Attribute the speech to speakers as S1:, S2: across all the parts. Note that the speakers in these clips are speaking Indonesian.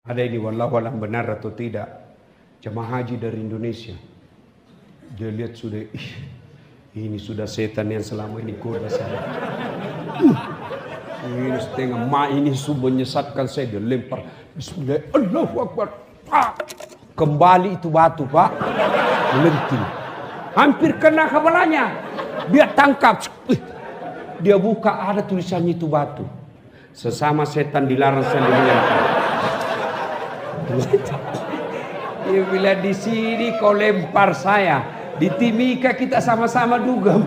S1: Ada ini wallahu alam benar atau tidak. Jemaah haji dari Indonesia. Dia lihat sudah, ini sudah setan yang selama ini goda saya. Ini setengah ini menyesatkan saya, dia lempar. Bismillah, Allahu Akbar. Kembali itu batu, Pak. Melenting. Hampir kena kepalanya. Dia tangkap. Dia buka, ada tulisannya itu batu. Sesama setan dilarang saling melempar. Ya, bila di sini kau lempar saya, di Timika kita sama-sama dugem.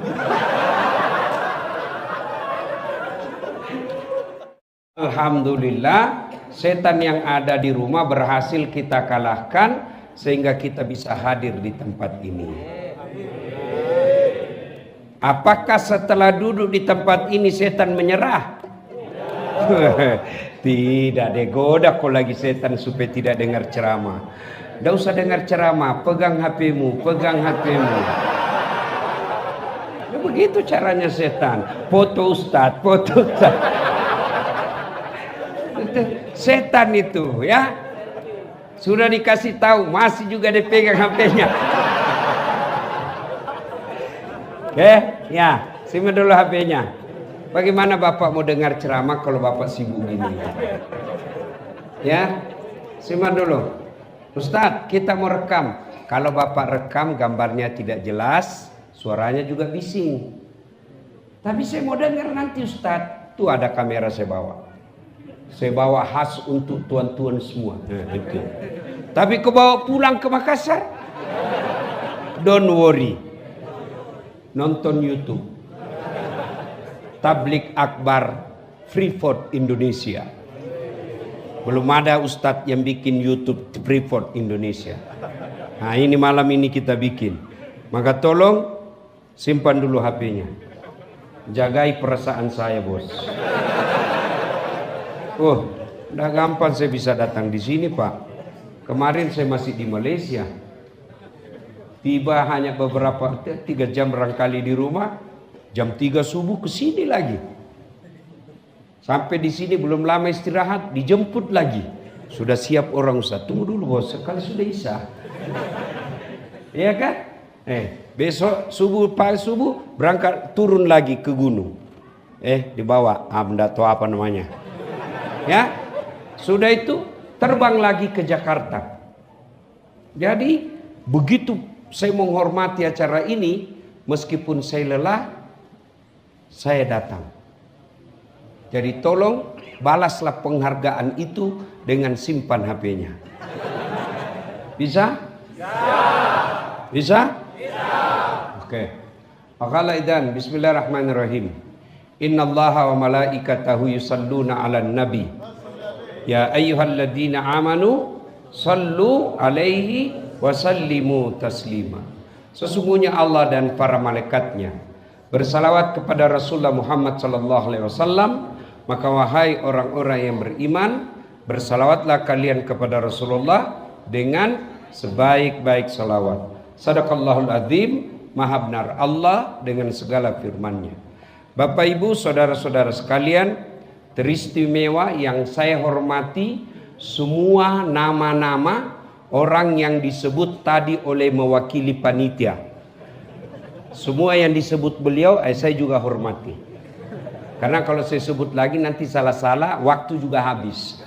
S1: Alhamdulillah, setan yang ada di rumah berhasil kita kalahkan sehingga kita bisa hadir di tempat ini. Apakah setelah duduk di tempat ini setan menyerah? Tidak, digoda kau lagi setan supaya tidak dengar ceramah. Tidak usah dengar ceramah, pegang HP-mu, pegang HP-mu. Ya, begitu caranya setan. Foto Ustadz, foto Ustadz. Setan itu ya. Sudah dikasih tahu, masih juga dipegang HP-nya. Oke, ya, simpan dulu HP-nya. Bagaimana Bapak mau dengar ceramah kalau Bapak sibuk gini? Ya, simpan dulu. Ustadz, kita mau rekam. Kalau Bapak rekam gambarnya tidak jelas, suaranya juga bising. Tapi saya mau dengar nanti Ustadz. Tuh ada kamera saya bawa. Saya bawa khas untuk tuan-tuan semua. Itu. Tapi kau bawa pulang ke Makassar? Don't worry. Nonton YouTube. Tablik Akbar Freeport Indonesia. Belum ada ustadz yang bikin YouTube Freeport Indonesia. Nah, ini malam ini kita bikin. Maka tolong simpan dulu HP-nya. Jagai perasaan saya, bos. Oh, udah gampang saya bisa datang di sini, Pak. Kemarin saya masih di Malaysia. Tiba hanya beberapa 3 jam barangkali di rumah. Jam 3 subuh ke sini lagi. Sampai di sini belum lama istirahat, dijemput lagi. Sudah siap orang Ustaz. Tunggu dulu bos, sekali sudah isya. Iya kan? Besok subuh berangkat turun lagi ke gunung. Dibawa, benda tahu apa namanya. Ya, sudah itu terbang lagi ke Jakarta. Jadi begitu saya menghormati acara ini, meskipun saya lelah, saya datang. Jadi tolong balaslah penghargaan itu dengan simpan HP-nya. Bisa? Bisa? Oke. Maka idan bismillahirrahmanirrahim. Innallaha wa malaikatahu yusalluna 'alan nabi. Ya ayyuhalladzina amanu sallu 'alaihi wa sallimu taslima. Sesungguhnya Allah dan para malaikatnya bersalawat kepada Rasulullah Muhammad sallallahu alaihi wasallam. Maka wahai orang-orang yang beriman, bersalawatlah kalian kepada Rasulullah dengan sebaik-baik salawat. Sadaqallahul azim, maha benar Allah dengan segala firman-Nya. Bapak Ibu, saudara-saudara sekalian, teristimewa yang saya hormati, semua nama-nama orang yang disebut tadi oleh mewakili panitia. Semua yang disebut beliau, saya juga hormati. Karena kalau saya sebut lagi nanti salah-salah, waktu juga habis.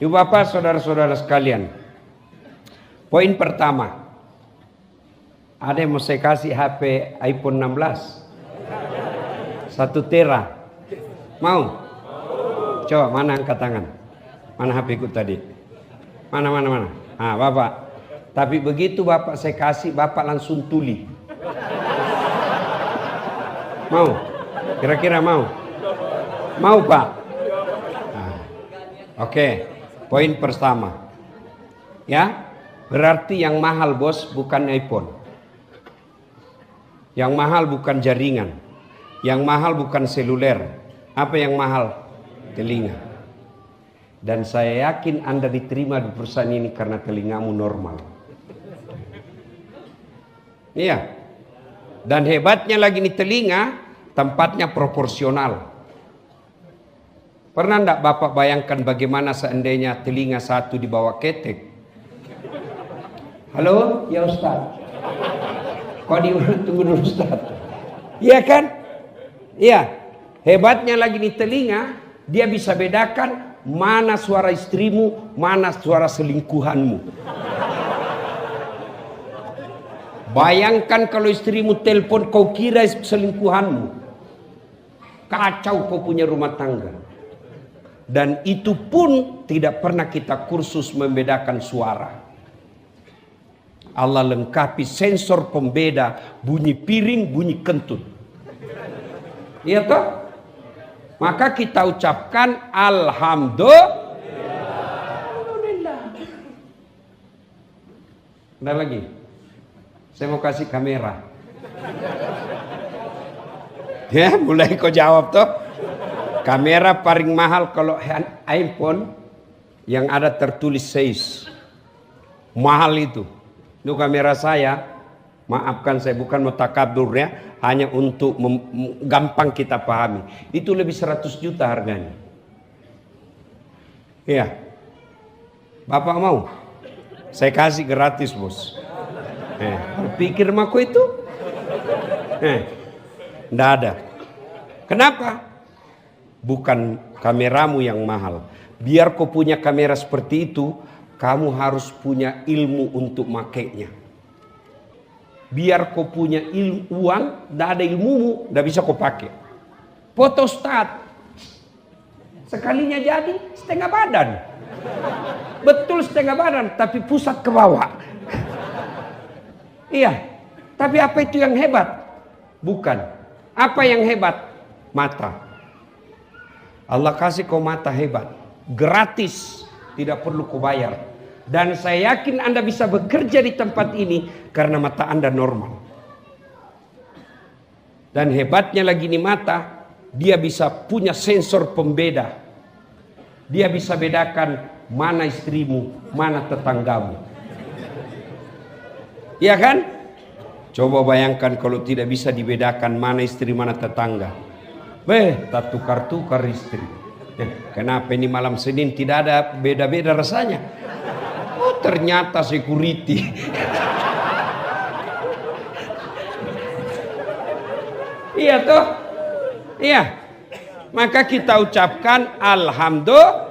S1: Ibu bapak, saudara-saudara sekalian. Poin pertama. Ada yang mau saya kasih HP iPhone 16? 1 tera. Mau? Coba, mana angkat tangan? Mana HP ku tadi? Mana? Bapak. Tapi begitu bapak saya kasih, bapak langsung tuli. Mau? Kira-kira mau? Mau Pak? Oke. Poin pertama. Ya, berarti yang mahal bos bukan iPhone. Yang mahal bukan jaringan. Yang mahal bukan seluler. Apa yang mahal? Telinga. Dan saya yakin Anda diterima di perusahaan ini karena telingamu normal. Iya. Dan hebatnya lagi nih telinga, tempatnya proporsional. Pernah enggak Bapak bayangkan bagaimana seandainya telinga satu dibawa ketek? Halo, ya Ustaz. Kok tunggu dulu Ustaz. Iya kan? Iya. Hebatnya lagi nih telinga, dia bisa bedakan mana suara istrimu, mana suara selingkuhanmu. Bayangkan kalau istrimu telepon, kau kira selingkuhanmu. Kacau kau punya rumah tangga. Dan itu pun tidak pernah kita kursus membedakan suara. Allah lengkapi sensor pembeda bunyi piring, bunyi kentut. Iya toh? Maka kita ucapkan Alhamdulillah. Ada lagi? Saya mau kasih kamera. Ya, mulai kau jawab toh. Kamera paling mahal kalau iPhone yang ada tertulis 6. Mahal itu. Itu kamera saya. Maafkan saya bukan mutakabur ya, hanya untuk gampang kita pahami. Itu lebih 100 juta harganya. Iya. Bapak mau? Saya kasih gratis, Bos. Pikir maku itu? Nggak ada. Kenapa? Bukan kameramu yang mahal. Biar kau punya kamera seperti itu, kamu harus punya ilmu untuk makainya. Biar kau punya uang, tidak ada ilmumu, tidak bisa kau pakai. Foto start, sekalinya jadi setengah badan. Betul setengah badan, tapi pusat ke bawah. Iya, tapi apa itu yang hebat? Bukan. Apa yang hebat? Mata. Allah kasih kau mata hebat, gratis, tidak perlu kau bayar. Dan saya yakin Anda bisa bekerja di tempat ini karena mata Anda normal. Dan hebatnya lagi nih mata, dia bisa punya sensor pembeda. Dia bisa bedakan mana istrimu, mana tetanggamu. Iya kan? Coba bayangkan kalau tidak bisa dibedakan mana istri, mana tetangga. Tak tukar-tukar istri. Kenapa ini malam Senin tidak ada beda-beda rasanya? Oh, ternyata security. Iya toh? Iya. Maka kita ucapkan Alhamdulillah.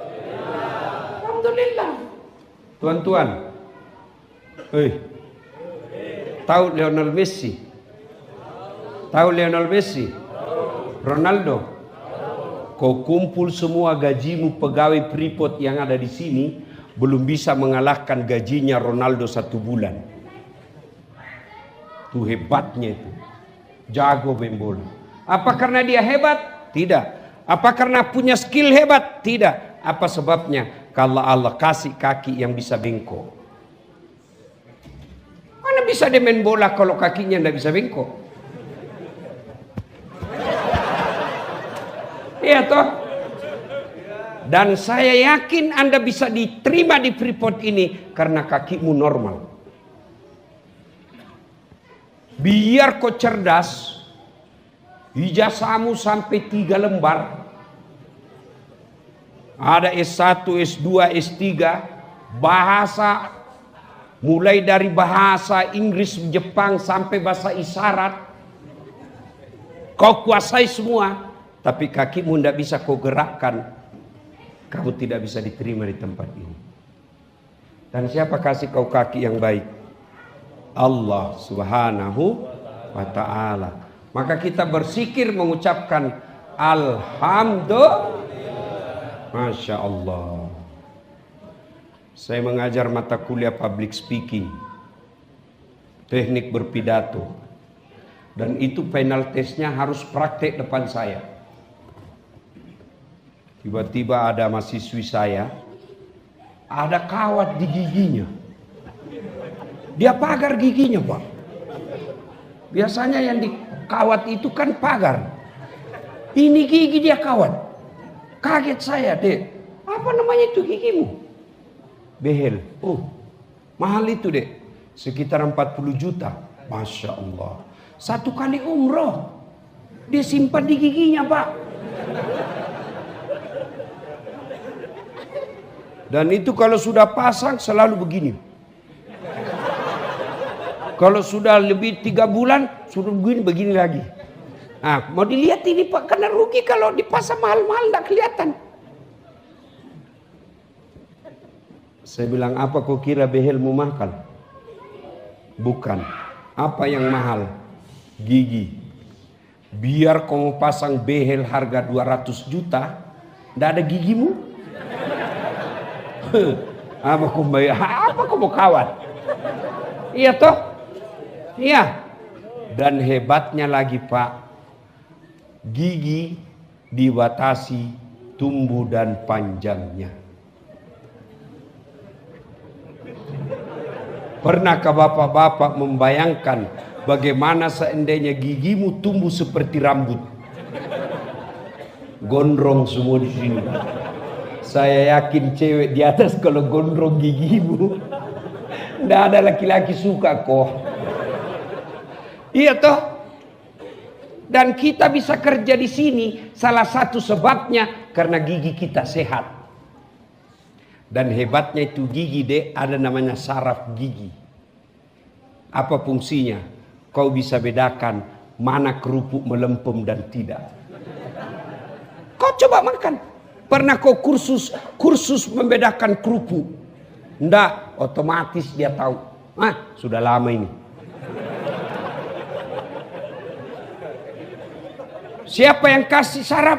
S1: Tuan-tuan. Tahu Lionel Messi? Tahu Lionel Messi? Ronaldo, kau kumpul semua gajimu pegawai Freeport yang ada di sini, belum bisa mengalahkan gajinya Ronaldo 1 bulan. Itu hebatnya itu. Jago main bola. Apa karena dia hebat? Tidak. Apa karena punya skill hebat? Tidak. Apa sebabnya? Kalau Allah kasih kaki yang bisa bengkok. Mana bisa dia main bola kalau kakinya tidak bisa bengkok? Iya toh? Dan saya yakin Anda bisa diterima di Freeport ini karena kakimu normal. Biar kau cerdas, ijazahmu sampai 3 lembar. Ada S1, S2, S3, bahasa mulai dari bahasa Inggris, Jepang sampai bahasa isyarat. Kau kuasai semua. Tapi kakimu tidak bisa kau gerakkan, kamu tidak bisa diterima di tempat ini. Dan siapa kasih kau kaki yang baik? Allah Subhanahu wa ta'ala. Maka kita bersikir mengucapkan Alhamdulillah. Masya Allah. Saya mengajar mata kuliah public speaking, teknik berpidato. Dan itu final testnya harus praktek depan saya. Tiba-tiba ada mahasiswi saya, ada kawat di giginya. Dia pagar giginya, Pak. Biasanya yang di kawat itu kan pagar. Ini gigi dia kawat. Kaget saya, Dek. Apa namanya itu gigimu? Behel. Oh, mahal itu, Dek. Sekitar 40 juta. Masya Allah. 1 kali umroh. Dia simpan di giginya, Pak. Dan itu kalau sudah pasang selalu begini. Kalau sudah lebih 3 bulan, sudah begini lagi. Nah, mau dilihat ini Pak, karena rugi kalau dipasang mahal-mahal tidak kelihatan. Saya bilang, apa kau kira behelmu mahal? Bukan. Apa yang mahal? Gigi. Biar kau pasang behel harga 200 juta, tidak ada gigimu. Apa kau mau kawat? Iya toh? Iya. Dan hebatnya lagi Pak, gigi dibatasi tumbuh dan panjangnya. Pernahkah bapak-bapak membayangkan bagaimana seandainya gigimu tumbuh seperti rambut? Gondrong semua di sini. Saya yakin cewek di atas kalau gondrong gigimu, tidak ada laki-laki suka kok. Iya toh? Dan kita bisa kerja di sini salah satu sebabnya karena gigi kita sehat. Dan hebatnya itu gigi ada namanya saraf gigi. Apa fungsinya? Kau bisa bedakan mana kerupuk melempem dan tidak. Kau coba makan. Pernah kau kursus membedakan kerupuk? Enggak, otomatis dia tahu. Sudah lama ini. Siapa yang kasih saraf?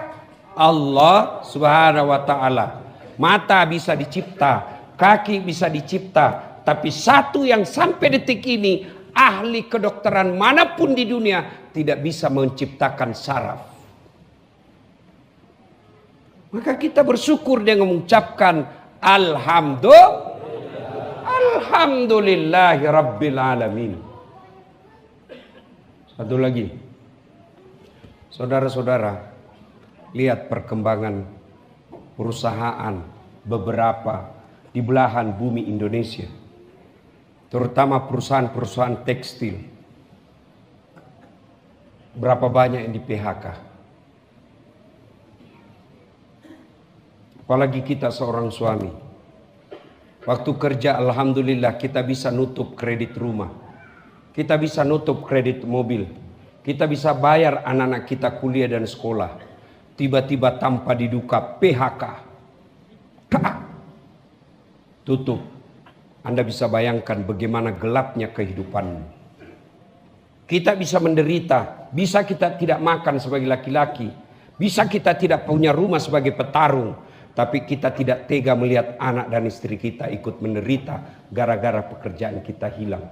S1: Allah Subhanahu wa ta'ala. Mata bisa dicipta, kaki bisa dicipta, tapi satu yang sampai detik ini ahli kedokteran manapun di dunia tidak bisa menciptakan saraf. Maka kita bersyukur dengan mengucapkan Alhamdulillahi Rabbil Alamin. Satu lagi. Saudara-saudara, lihat perkembangan perusahaan beberapa di belahan bumi Indonesia. Terutama perusahaan-perusahaan tekstil. Berapa banyak yang di PHK. Apalagi kita seorang suami. Waktu kerja alhamdulillah kita bisa nutup kredit rumah. Kita bisa nutup kredit mobil. Kita bisa bayar anak-anak kita kuliah dan sekolah. Tiba-tiba tanpa diduga PHK. Tutup. Anda bisa bayangkan bagaimana gelapnya kehidupanmu. Kita bisa menderita. Bisa kita tidak makan sebagai laki-laki. Bisa kita tidak punya rumah sebagai petarung. Tapi kita tidak tega melihat anak dan istri kita ikut menderita gara-gara pekerjaan kita hilang.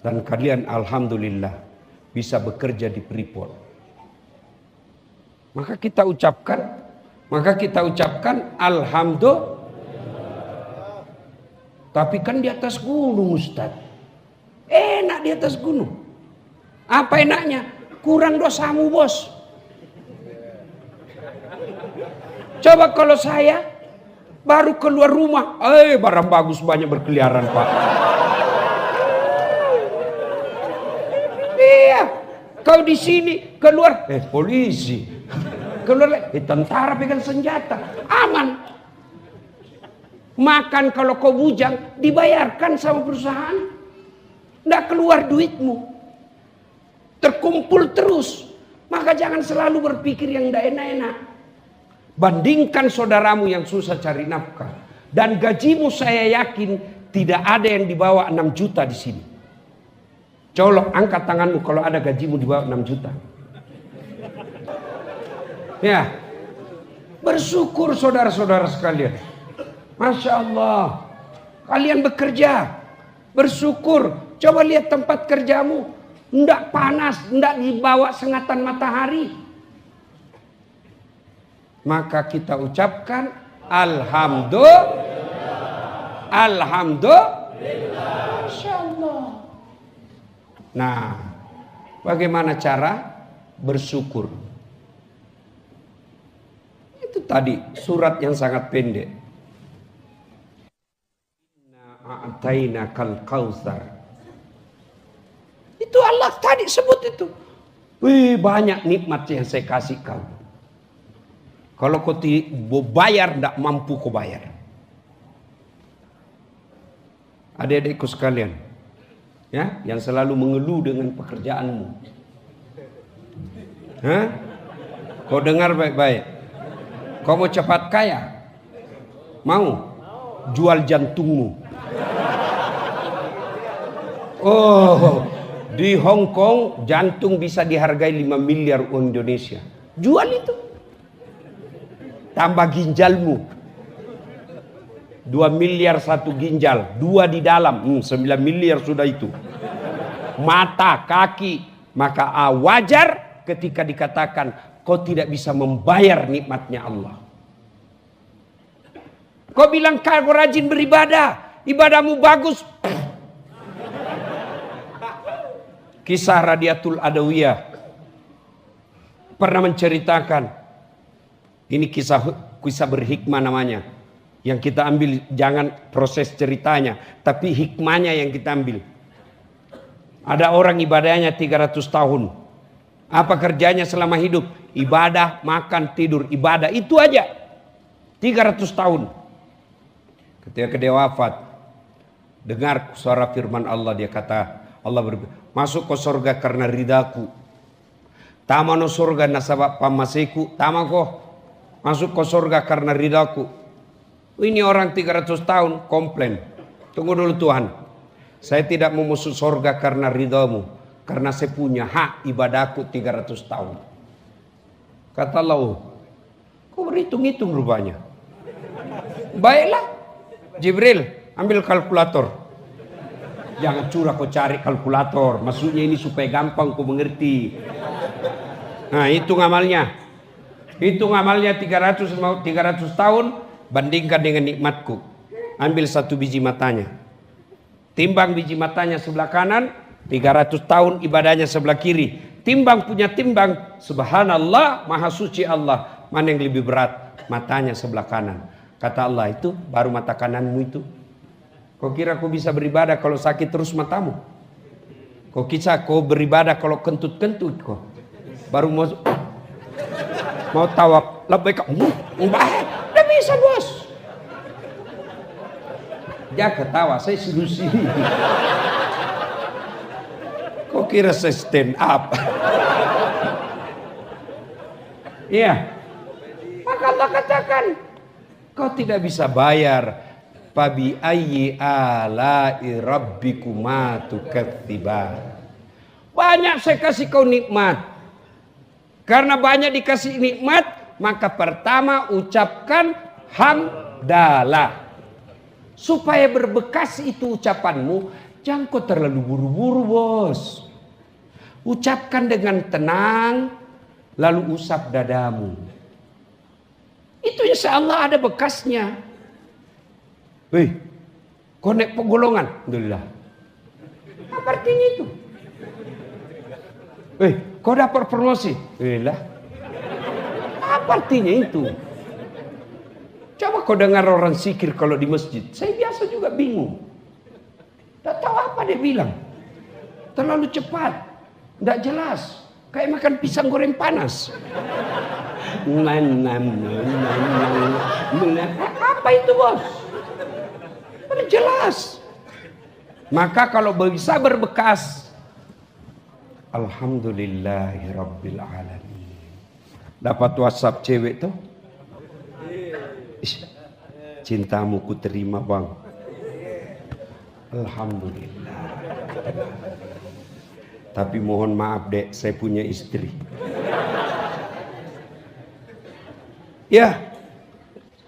S1: Dan kalian alhamdulillah bisa bekerja di Freeport. Maka kita ucapkan alhamdulillah. Tapi kan di atas gunung Ustaz. Enak di atas gunung. Apa enaknya? Kurang dosamu bos. Coba kalau saya baru keluar rumah, barang bagus banyak berkeliaran Pak. Iya, kau di sini keluar, polisi, keluar, tentara pegang senjata, aman. Makan kalau kau bujang dibayarkan sama perusahaan, nggak keluar duitmu, terkumpul terus. Maka jangan selalu berpikir yang nggak enak-enak. Bandingkan saudaramu yang susah cari nafkah dan gajimu, saya yakin tidak ada yang di bawah 6 juta di sini. Colok, angkat tanganmu kalau ada gajimu di bawah 6 juta. Ya, bersyukur saudara-saudara sekalian. Masya Allah, kalian bekerja, bersyukur. Coba lihat tempat kerjamu, enggak panas, enggak dibawa sengatan matahari. Maka kita ucapkan Alhamdulillah. Masya Allah. Nah, bagaimana cara bersyukur? Itu tadi surat yang sangat pendek. Inna a'tainakal kautsar. Itu Allah tadi sebut itu. Wih, banyak nikmat yang saya kasih kamu. Kalau kau bayar, tidak mampu kau bayar. Adik-adikku sekalian, ya, yang selalu mengeluh dengan pekerjaanmu. Hah? Kau dengar baik-baik. Kau mau cepat kaya? Mau? Jual jantungmu. Oh, di Hong Kong jantung bisa dihargai 5 miliar uang Indonesia. Jual itu. Tambah ginjalmu. 2 miliar satu ginjal, 2 di dalam, 9 miliar sudah itu. Mata, kaki, maka wajar ketika dikatakan kau tidak bisa membayar nikmatnya Allah. Kau bilang kau rajin beribadah, ibadahmu bagus. Kisah Radiatul Adawiyah pernah menceritakan, ini kisah berhikmah namanya. Yang kita ambil jangan proses ceritanya, tapi hikmahnya yang kita ambil. Ada orang ibadahnya 300 tahun. Apa kerjanya selama hidup? Ibadah, makan, tidur, ibadah. Itu aja. 300 tahun. Ketika dia wafat, dengar suara firman Allah, dia kata, Allah masuk ke surga karena ridaku. Tamano surga nasabak pamaseku, tamako masuk ke surga karena ridaku. Ini orang 300 tahun komplain. Tunggu dulu Tuhan. Saya tidak mau masuk surga karena ridhamu, karena saya punya hak ibadahku 300 tahun. Kata Allah, kau berhitung-hitung rupanya. Baiklah, Jibril, ambil kalkulator. Jangan curah kau cari kalkulator. Maksudnya ini supaya gampang kau mengerti. Nah, hitung amalnya. Hitung amalnya 300 tahun. Bandingkan dengan nikmatku. Ambil 1 biji matanya. Timbang biji matanya sebelah kanan. 300 tahun ibadahnya sebelah kiri. Timbang punya timbang. Subhanallah, maha suci Allah. Mana yang lebih berat? Matanya sebelah kanan. Kata Allah, itu baru mata kananmu itu. Kau kira kau bisa beribadah kalau sakit terus matamu? Kau kira kau beribadah kalau kentut-kentut kau? Baru mau tawaf. Lebih kau. Tidak bisa bos. Dia ketawa, saya suruh sini. Kau kira saya stand up? Iya. Maka Allah katakan, kau tidak bisa bayar. Fabi ayyi ala'i rabbikuma tukadziban. Banyak saya kasih kau nikmat. Karena banyak dikasih nikmat, maka pertama ucapkan hamdalah. Supaya berbekas itu ucapanmu, jangan kau terlalu buru-buru bos. Ucapkan dengan tenang, lalu usap dadamu. Itu insya Allah ada bekasnya. Wih, kau naik pegolongan, alhamdulillah. Apa artinya itu? Wih, kau dapat promosi, alhamdulillah. Apa artinya itu? Coba kau dengar orang zikir kalau di masjid. Saya biasa juga bingung. Tak tahu apa dia bilang. Terlalu cepat, tidak jelas. Kayak makan pisang goreng panas. Apa itu bos? Tidak jelas. Maka kalau bisa berbekas, alhamdulillahirabbil alamin. Dapat WhatsApp cewek tuh. Cintamu ku terima bang. Alhamdulillah. Tapi mohon maaf dek, saya punya istri. Ya,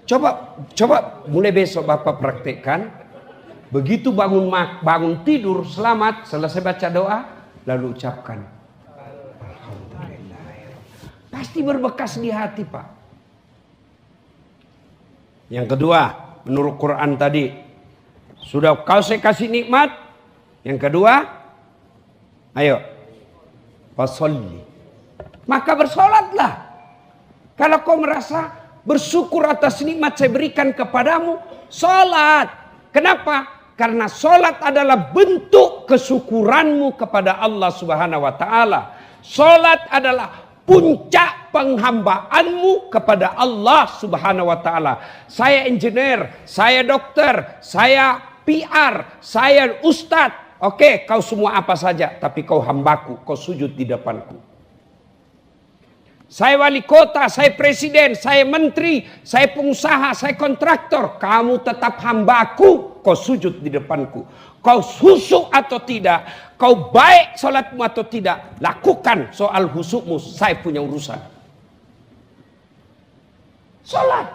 S1: coba mulai besok bapak praktekkan. Begitu bangun tidur selamat, selesai baca doa, lalu ucapkan alhamdulillah. Pasti berbekas di hati pak. Yang kedua, menurut Quran tadi, sudah kau saya kasih nikmat. Yang kedua, ayo, fasolli. Maka bersolatlah. Kalau kau merasa bersyukur atas nikmat saya berikan kepadamu, solat. Kenapa? Karena solat adalah bentuk kesyukuranmu kepada Allah Subhanahu wa Ta'ala. Solat adalah puncak penghambaanmu kepada Allah Subhanahu wa taala. Saya engineer, saya dokter, saya PR, saya ustadz. Oke, kau semua apa saja, tapi kau hambaku, kau sujud di depanku. Saya wali kota, saya presiden, saya menteri, saya pengusaha, saya kontraktor. Kamu tetap hambaku, kau sujud di depanku. Kau husuk atau tidak, kau baik sholatmu atau tidak, lakukan soal husukmu, saya punya urusan. Sholat.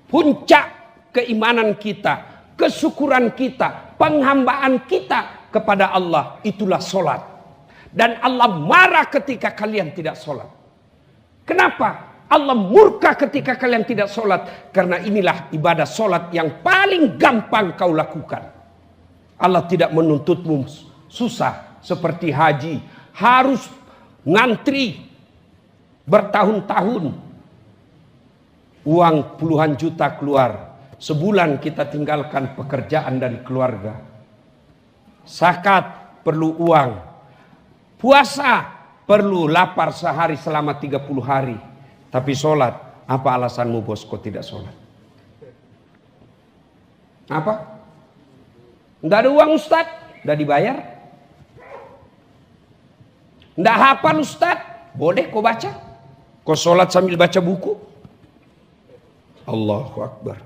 S1: Puncak keimanan kita, kesyukuran kita, penghambaan kita kepada Allah, itulah sholat. Dan Allah marah ketika kalian tidak sholat. Kenapa? Allah murka ketika kalian tidak sholat. Karena inilah ibadah sholat yang paling gampang kau lakukan. Allah tidak menuntutmu susah seperti haji. Harus ngantri bertahun-tahun. Uang puluhan juta keluar. Sebulan kita tinggalkan pekerjaan dari keluarga. Zakat perlu uang. Puasa perlu lapar sehari selama 30 hari. Tapi sholat, apa alasanmu bos kok tidak sholat? Apa? Nggak ada uang Ustaz, nggak dibayar. Nggak hafal Ustaz, boleh kau baca. Kau sholat sambil baca buku. Allahu Akbar.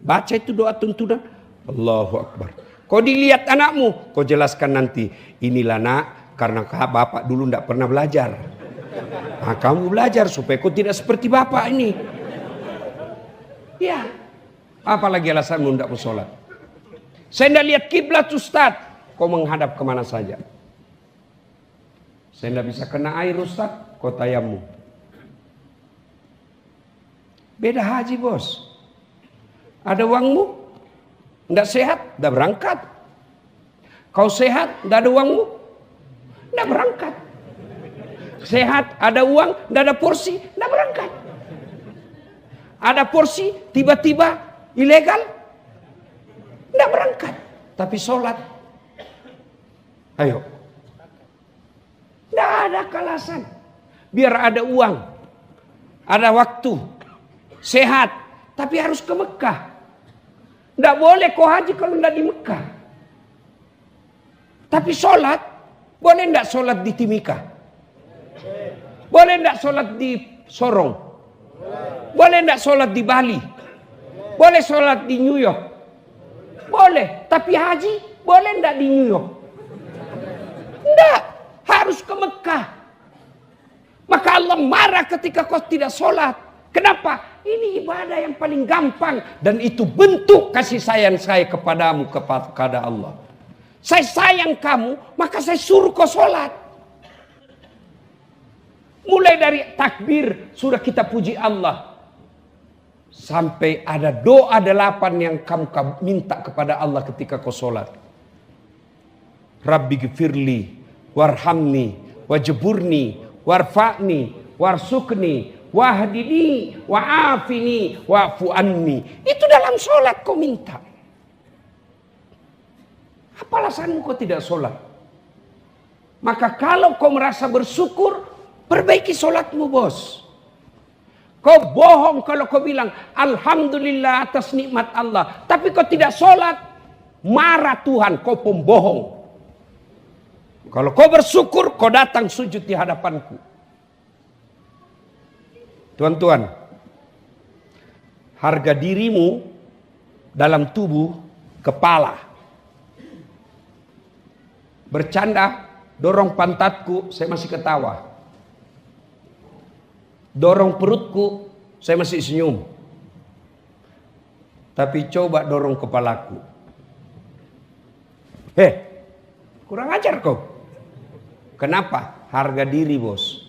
S1: Baca itu doa tuntunan. Allahu Akbar. Kau dilihat anakmu, kau jelaskan nanti. Inilah nak, karena bapak dulu tidak pernah belajar. Nah, kamu belajar supaya kau tidak seperti bapak ini. Ya. Apalagi alasanmu tidak mau sholat. Saya tidak lihat kiblat Ustaz. Kau menghadap kemana saja. Saya tidak bisa kena air Ustaz. Kau tayamum. Beda haji bos. Ada uangmu. Tidak sehat. Tidak berangkat. Kau sehat. Tidak ada uangmu. Tidak berangkat. Sehat, ada uang, tidak ada porsi, tidak berangkat. Ada porsi, tiba-tiba ilegal, tidak berangkat. Tapi sholat, ayo. Tidak ada kalasan. Biar ada uang, ada waktu, sehat, tapi harus ke Mekah. Tidak boleh kau haji kalau tidak di Mekah. Tapi sholat, boleh tidak sholat di Timika? Boleh tidak sholat di Sorong? Boleh tidak sholat di Bali? Boleh sholat di New York? Boleh. Tapi haji boleh tidak di New York? Tidak. Harus ke Mekah. Maka Allah marah ketika kau tidak sholat. Kenapa? Ini ibadah yang paling gampang. Dan itu bentuk kasih sayang saya kepadamu, kepada Allah. Saya sayang kamu, maka saya suruh kau sholat. Mulai dari takbir sudah kita puji Allah. Sampai ada doa 8 yang kamu minta kepada Allah ketika kau sholat. Rabbi gfirli warhamni wajburni warfa'ni warsukni wahdini wa'afini wa'fu anni. Itu dalam sholat kau minta. Apa alasanmu kau tidak sholat? Maka kalau kau merasa bersyukur, perbaiki sholatmu bos. Kau bohong kalau kau bilang alhamdulillah atas nikmat Allah. Tapi kau tidak sholat, marah Tuhan, kau pembohong. Kalau kau bersyukur, kau datang sujud di hadapanku. Tuan-tuan, harga dirimu dalam tubuh kepala. Bercanda, dorong pantatku, saya masih ketawa. Dorong perutku, saya masih senyum. Tapi coba dorong kepalaku. Kurang ajar kau. Kenapa? Harga diri bos.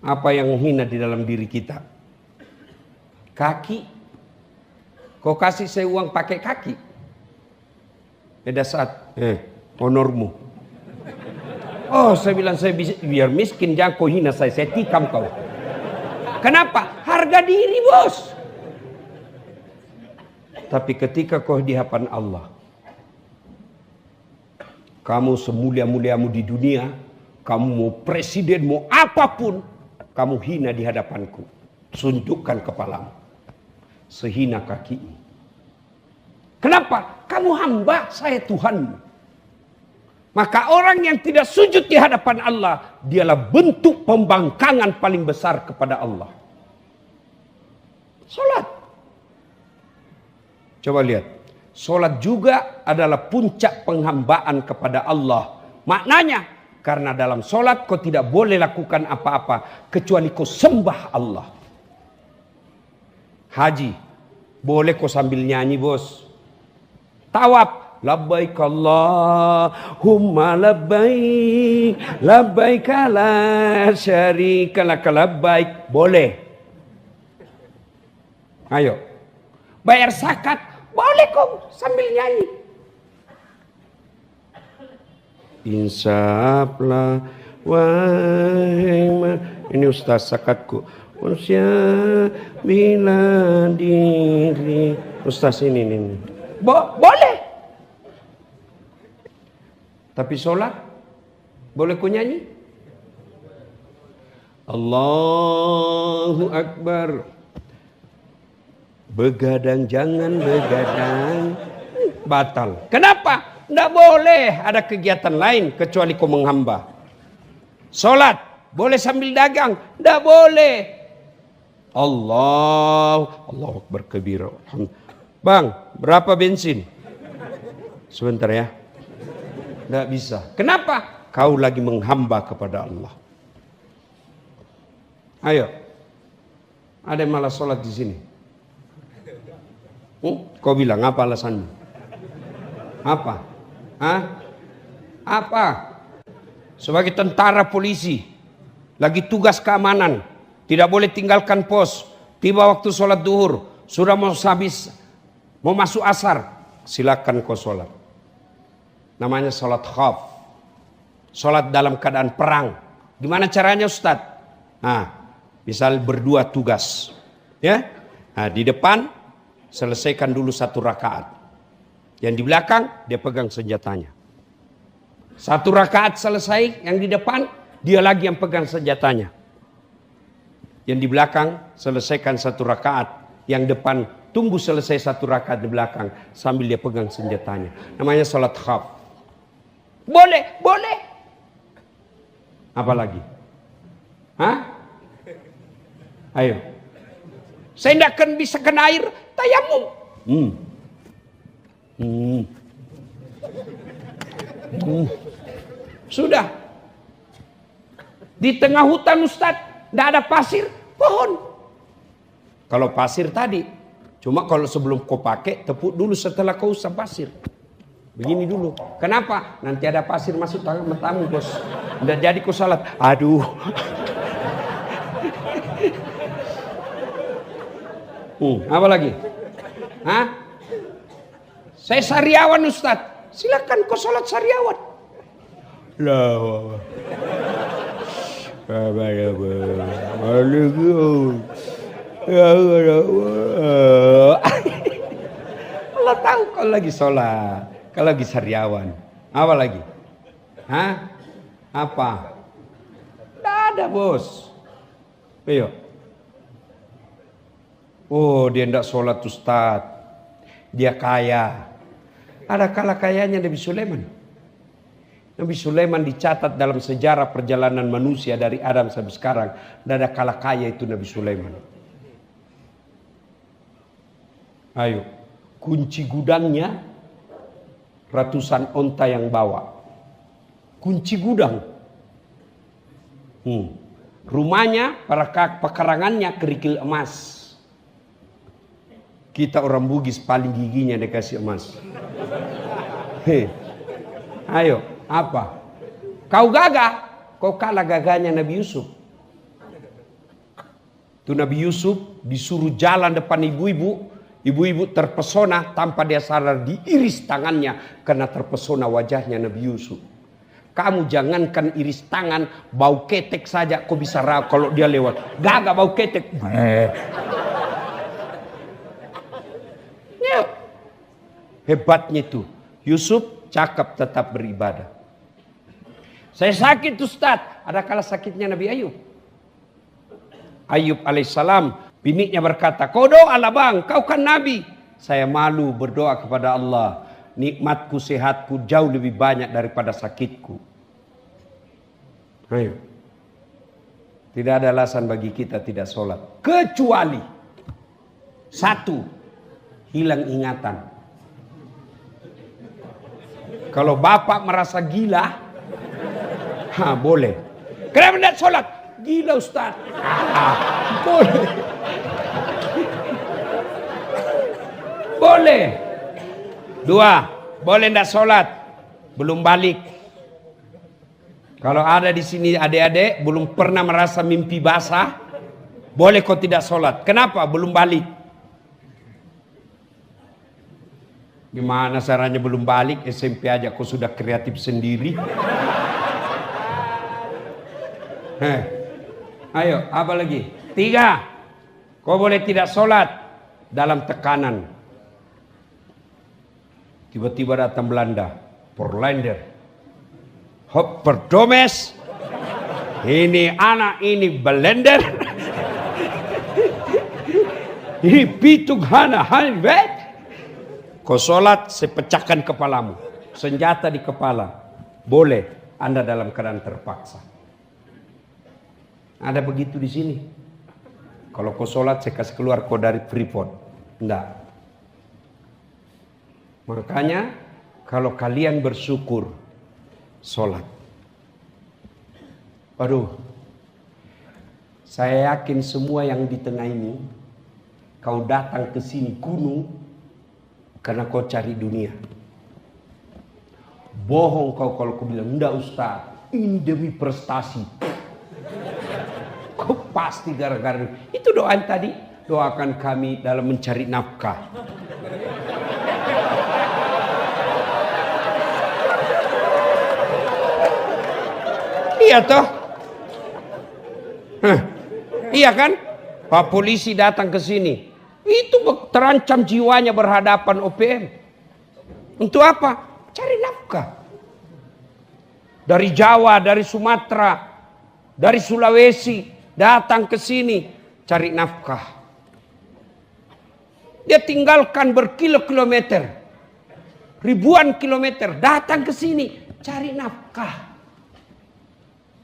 S1: Apa yang hina di dalam diri kita? Kaki. Kau kasih saya uang pakai kaki. Pada saat, honormu. Oh, saya bilang saya biar miskin jangan kau hina saya tikam kau. Kenapa? Harga diri bos. Tapi ketika kau di hadapan Allah, kamu semulia-muliamu di dunia, Kamu mau presiden, mau apapun, kamu hina di hadapanku. Sundukkan kepalamu. Sehina kakimu. Kenapa? Kamu hamba, saya Tuhanmu. Maka orang yang tidak sujud di hadapan Allah, dialah bentuk pembangkangan paling besar kepada Allah. Salat. Coba lihat. Salat juga adalah puncak penghambaan kepada Allah. Maknanya, karena dalam salat kau tidak boleh lakukan apa-apa kecuali kau sembah Allah. Haji, boleh kau sambil nyanyi bos. Tawaf, labbaik Allahumma labbaik, labbaik la syarika lak labbaik, boleh. Ayo. Bayar zakat, boleh kau sambil nyanyi. Insaflah wahai ini ustaz zakatku. Manusia bila diri. Ustaz ini. Boleh. Tapi sholat boleh ku nyanyi? Allahu Akbar. Begadang jangan begadang. Batal. Kenapa? Tidak boleh ada kegiatan lain kecuali kau menghamba. Sholat boleh sambil dagang? Tidak boleh. Allahu Akbar kabira. Bang, berapa bensin? Sebentar ya. Tidak bisa. Kenapa? Kau lagi menghamba kepada Allah. Ayo. Ada yang malah sholat di sini. Kau bilang apa alasanmu? Apa? Apa? Sebagai tentara polisi, lagi tugas keamanan, tidak boleh tinggalkan pos. Tiba waktu sholat duhur, sudah mau masuk asar, silakan kau sholat. Namanya sholat khauf. Sholat dalam keadaan perang. Gimana caranya Ustaz? Misal berdua tugas, ya. Di depan selesaikan dulu 1 rakaat. Yang di belakang dia pegang senjatanya. 1 rakaat selesai, yang di depan dia lagi yang pegang senjatanya. Yang di belakang selesaikan 1 rakaat, yang depan tunggu selesai 1 rakaat di belakang sambil dia pegang senjatanya. Namanya salat khauf. Boleh. Apa lagi? Ayo. Saya tidak akan bisa kena air, tayamum. Sudah. Di tengah hutan Ustaz, tidak ada pasir, pohon. Kalau pasir tadi, cuma kalau sebelum kau pakai, tepuk dulu setelah kau usah pasir. Begini dulu. Kenapa? Nanti ada pasir masuk matamu bos. Tidak jadi kau salat. Aduh. Apa lagi? Saya sariawan Ustaz. Silakan kau sholat sariawan. Allah tahu kau lagi sholat, kau lagi sariawan. Apa lagi? Apa? Tidak ada bos. Ayo. Oh, dia tidak sholat Ustaz. Dia kaya. Ada kala kayanya Nabi Sulaiman. Nabi Sulaiman dicatat dalam sejarah perjalanan manusia dari Adam sampai sekarang. Tidak ada kala kaya itu Nabi Sulaiman. Ayo. Kunci gudangnya ratusan onta yang bawa. Kunci gudang. Rumahnya, para pekarangannya kerikil emas. Kita orang Bugis paling giginya dikasih emas. Ayo, apa? Kau gagah, kau kalah gagahnya Nabi Yusuf. Itu Nabi Yusuf disuruh jalan depan ibu-ibu. Ibu-ibu terpesona tanpa dia sadar diiris tangannya karena terpesona wajahnya Nabi Yusuf. Kamu jangankan iris tangan, bau ketek saja kau bisa rau kalau dia lewat. Gagah bau ketek. Hebatnya itu Yusuf cakap tetap beribadah. Saya sakit Ustaz. Ada kala sakitnya Nabi Ayub. Ayub alaihissalam, biniknya berkata, kau doalah bang, kau kan Nabi. Saya malu berdoa kepada Allah. Nikmatku, sehatku jauh lebih banyak daripada sakitku. Ayo. Tidak ada alasan bagi kita tidak sholat. Kecuali satu, hilang ingatan. Kalau bapak merasa gila, boleh. Kenapa tidak sholat? Gila Ustaz. Boleh. Boleh. Dua, boleh tidak sholat? Belum balik. Kalau ada di sini adik-adik belum pernah merasa mimpi basah, boleh kau tidak sholat. Kenapa? Belum balik. Gimana caranya belum balik? SMP aja kau sudah kreatif sendiri. Ayo, apa lagi? Tiga, kau boleh tidak sholat dalam tekanan. Tiba-tiba datang Belanda, Porlander, hop perdomes, ini anak ini Belanda, ini pitung hana halvet. Kau sholat, saya pecahkan kepalamu, senjata di kepala. Boleh, Anda dalam keadaan terpaksa. Ada begitu di sini. Kalau kau sholat, saya kasih keluar kau dari Freeport. Enggak. Makanya kalau kalian bersyukur, sholat. Aduh, saya yakin semua yang di tengah ini, kau datang ke sini gunung karena kau cari dunia. Bohong kau kalau kau bilang, enggak Ustaz, ini demi prestasi. Kau pasti gara-gara itu doaan tadi. Doakan kami dalam mencari nafkah. Iya toh? Iya kan? Pak polisi datang ke sini. Itu terancam jiwanya berhadapan OPM. Untuk apa? Cari nafkah. Dari Jawa, dari Sumatera, dari Sulawesi datang ke sini cari nafkah. Dia tinggalkan berkilo-kilometer, ribuan kilometer datang ke sini cari nafkah.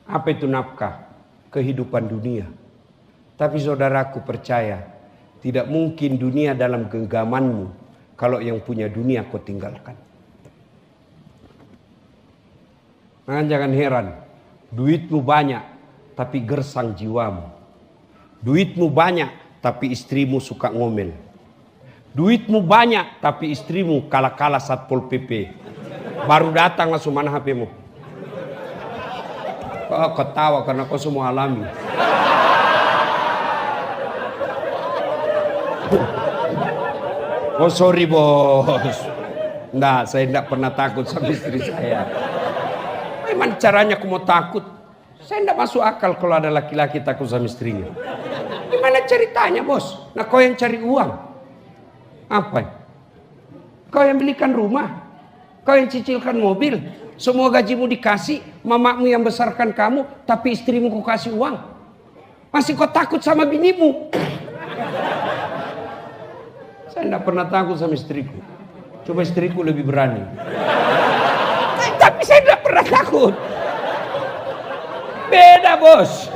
S1: Apa itu nafkah? Kehidupan dunia. Tapi saudaraku percaya, tidak mungkin dunia dalam genggamanmu kalau yang punya dunia kau tinggalkan. Nah, jangan heran, duitmu banyak tapi gersang jiwamu. Duitmu banyak tapi istrimu suka ngomel. Duitmu banyak tapi istrimu kalah-kalah Satpol PP. Baru datang langsung mana HPmu? Kau ketawa karena kau semua alami. Oh sorry bos. Nah, saya tidak pernah takut sama istri saya. Memang caranya aku mau takut? Saya tidak masuk akal kalau ada laki-laki takut sama istrinya. Gimana ceritanya bos? Nah kau yang cari uang. Apa? Kau yang belikan rumah. Kau yang cicilkan mobil. Semua gajimu dikasih, mamamu yang besarkan kamu, tapi istrimu kau kasih uang. Masih kau takut sama binimu? Saya tidak pernah takut sama istriku. Coba istriku lebih berani. Tapi saya tidak pernah takut. Beda bos.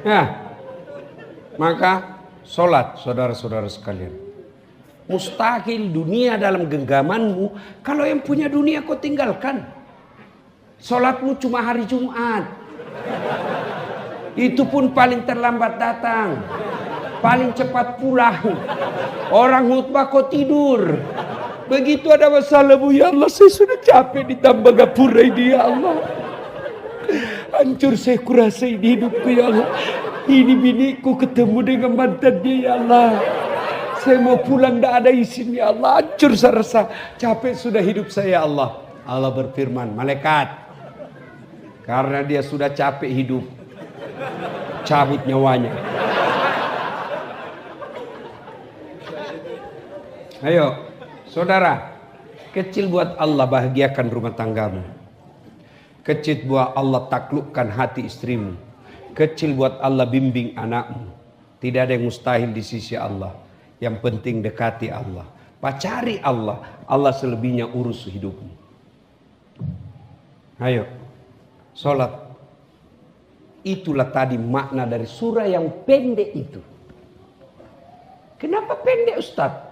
S1: Nah, maka sholat saudara-saudara sekalian. Mustahil dunia dalam genggamanmu kalau yang punya dunia kau tinggalkan. Sholatmu cuma hari Jumat. Itu pun paling terlambat datang. Paling cepat pulang. Orang khutbah kau tidur. Begitu ada masalah bu, ya Allah saya sudah capek ditambah gapura ini ya Allah. Hancur saya kurasa ini hidupku ya Allah. Ini biniku ketemu dengan mantannya ya Allah. Saya mau pulang, tidak ada izin ya Allah. Hancur saya rasa. Capek sudah hidup saya ya Allah. Allah berfirman, malaikat. Karena dia sudah capek hidup. Cabut nyawanya. Ayo, saudara. Kecil buat Allah bahagiakan rumah tanggamu. Kecil buat Allah taklukkan hati istrimu. Kecil buat Allah bimbing anakmu. Tidak ada yang mustahil di sisi Allah. Yang penting dekati Allah. Pacari Allah. Allah selebihnya urus hidupmu. Ayo. Sholat. Itulah tadi makna dari surah yang pendek itu. Kenapa pendek Ustaz?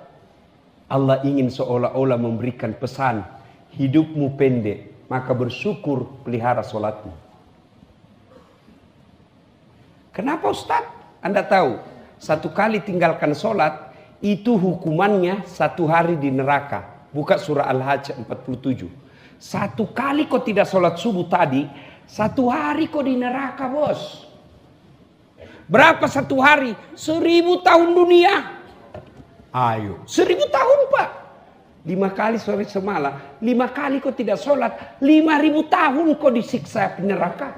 S1: Allah ingin seolah-olah memberikan pesan. Hidupmu pendek. Maka bersyukur pelihara sholatmu. Kenapa Ustaz? Anda tahu. Satu kali tinggalkan sholat. Itu hukumannya 1 hari di neraka. Buka surah Al-Hajj 47. 1 kali kau tidak sholat subuh tadi. 1 hari kau di neraka bos. Berapa 1 hari? 1000 tahun dunia. Ayo, 1000 tahun Pak. 5 kali sore semalam. 5 kali kau tidak sholat. 5000 tahun kau disiksa di neraka.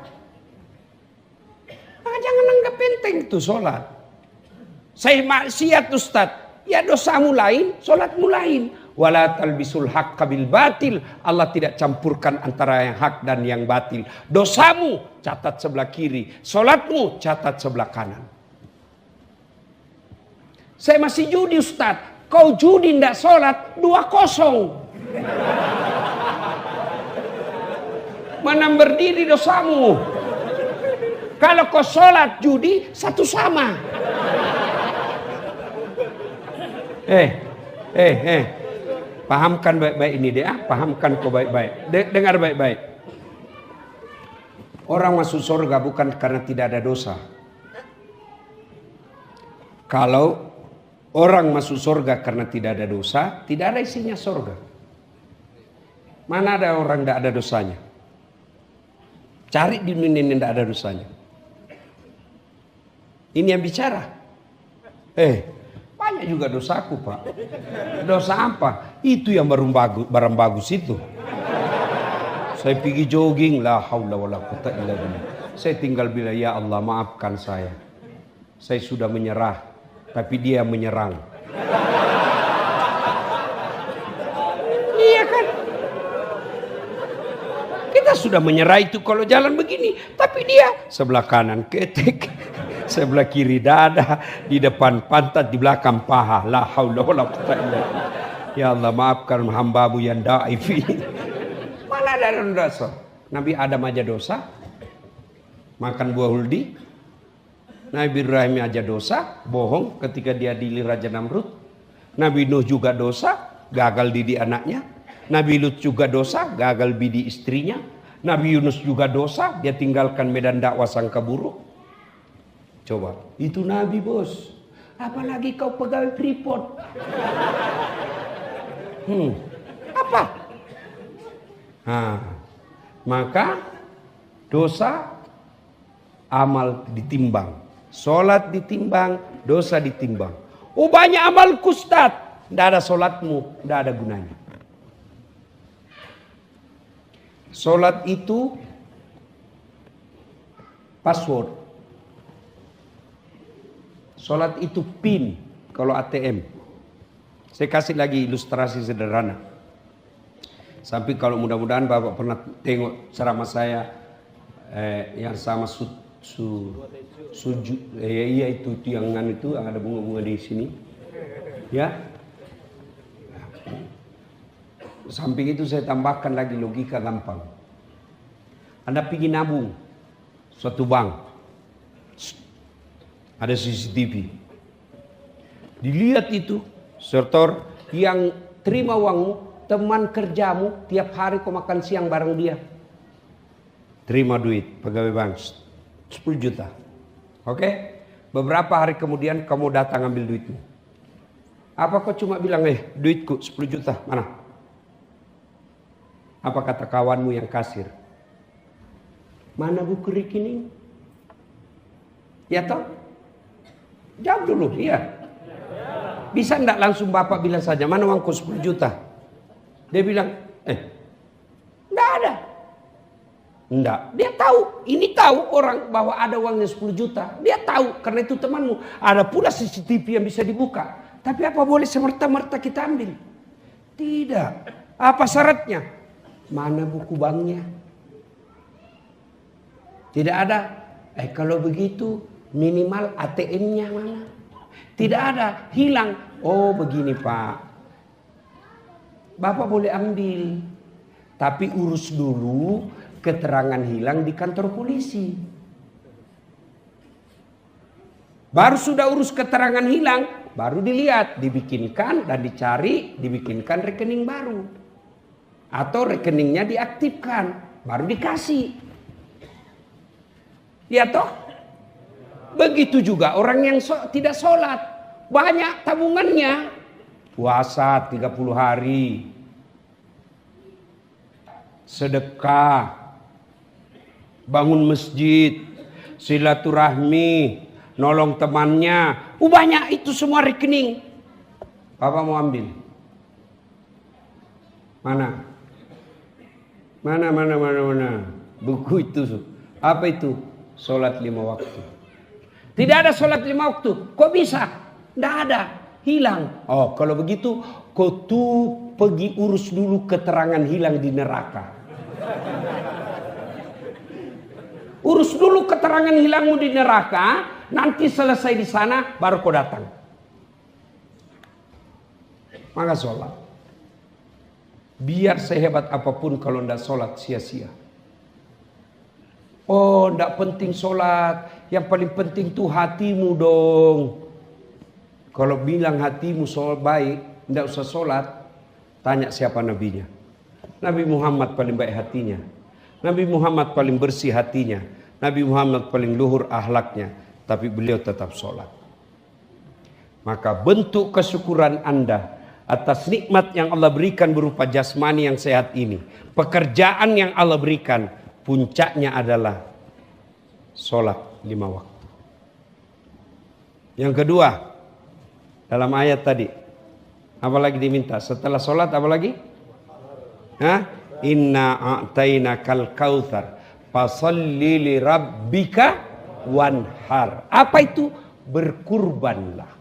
S1: Maka jangan anggap penting itu sholat. Saya maksiat Ustaz. Ya dosamu lain, sholatmu lain. Wala talbisul haqqa bil batil. Allah tidak campurkan antara yang hak dan yang batil. Dosamu catat sebelah kiri. Sholatmu catat sebelah kanan. Saya masih judi Ustaz. Kau judi tidak sholat 2-0. Mana berdiri dosamu. Kalau kau sholat judi 1-1. Pahamkan baik-baik ini deh. Pahamkan kau baik-baik. Dengar baik-baik. Orang masuk surga bukan karena tidak ada dosa. Kalau orang masuk surga karena tidak ada dosa, tidak ada isinya surga. Mana ada orang tidak ada dosanya? Cari di dunia ini tidak ada dosanya. Ini yang bicara. Banyak juga dosaku Pak. Dosa apa? Itu yang barang bagus itu. Saya pergi jogging, la haula wala quwata illa billah. Saya tinggal bilang, ya Allah maafkan saya. Saya sudah menyerah. Tapi dia menyerang. Iya kan? Kita sudah menyerah itu kalau jalan begini. Tapi dia sebelah kanan ketek. Sebelah kiri dada. Di depan pantat. Di belakang paha. La haula wala quwata illa billah. Ya Allah maafkan hambamu yang da'ifi. Mana ada dosa? Nabi Adam aja dosa. Makan buah huldi. Nabi Ibrahim aja dosa, bohong ketika dia dididik Raja Namrud. Nabi Nuh juga dosa, gagal didik anaknya. Nabi Lut juga dosa, gagal bidik istrinya. Nabi Yunus juga dosa, dia tinggalkan medan dakwah sangka buruk. Coba, itu Nabi bos. Apalagi kau pegawai Freeport. Apa? Maka dosa, amal ditimbang. Sholat ditimbang, dosa ditimbang. Oh banyak amalku Ustaz. Tidak ada sholatmu, tidak ada gunanya. Sholat itu password. Sholat itu PIN kalau ATM. Saya kasih lagi ilustrasi sederhana. Sampai kalau mudah-mudahan Bapak pernah tengok ceramah saya yang sama iya itu tiangan itu ada bunga-bunga di sini. Ya. Samping itu saya tambahkan lagi logika gampang. Anda pergi nabung suatu bank. Ada CCTV. Dilihat itu, sertor yang terima uangmu, teman kerjamu, tiap hari kau makan siang bareng dia. Terima duit pegawai bank 10 juta. Oke? Beberapa hari kemudian kamu datang ambil duitmu. Apa kau cuma bilang, duitku 10 juta, mana? Apa kata kawanmu yang kasir? Mana buku rekening? Ya toh? Jawab dulu, iya. Bisa enggak langsung Bapak bilang saja, mana uangku 10 juta? Dia bilang, enggak ada. Enggak, dia tahu, ini tahu orang bahwa ada uangnya 10 juta. Dia tahu, karena itu temanmu. Ada pula CCTV yang bisa dibuka. Tapi apa boleh semerta-merta kita ambil? Tidak. Apa syaratnya? Mana buku banknya? Tidak ada. Kalau begitu minimal ATM-nya mana? Tidak ada, hilang. Oh begini Pak, Bapak boleh ambil, tapi urus dulu keterangan hilang di kantor polisi. Baru sudah urus keterangan hilang, baru dilihat, dibikinkan dan dicari, dibikinkan rekening baru. Atau rekeningnya diaktifkan, baru dikasih. Ya toh? Begitu juga orang yang tidak sholat. Banyak tabungannya. Puasa 30 hari. Sedekah. Bangun masjid. Silaturahmi. Nolong temannya. Banyak itu semua rekening. Bapak mau ambil? Mana? Mana? Buku itu. Apa itu? Sholat 5 waktu. Tidak ada sholat 5 waktu. Kok bisa? Tidak ada. Hilang. Oh kalau begitu kau tuh pergi urus dulu keterangan hilang di neraka. Urus dulu keterangan hilangmu di neraka. Nanti selesai di sana baru kau datang. Maka sholat. Biar sehebat apapun kalau tidak sholat sia-sia. Oh, tidak penting sholat. Yang paling penting tuh hatimu dong. Kalau bilang hatimu sholat baik, tidak usah sholat. Tanya siapa nabinya. Nabi Muhammad paling baik hatinya. Nabi Muhammad paling bersih hatinya. Nabi Muhammad paling luhur akhlaknya. Tapi beliau tetap sholat. Maka bentuk kesyukuran Anda atas nikmat yang Allah berikan berupa jasmani yang sehat ini. Pekerjaan yang Allah berikan. Puncaknya adalah sholat 5 waktu. Yang kedua, dalam ayat tadi, apa lagi diminta? Setelah sholat apa lagi? Inna a'tainakal kautsar fasalli li rabbika wanhar. Apa itu? Berkurbanlah.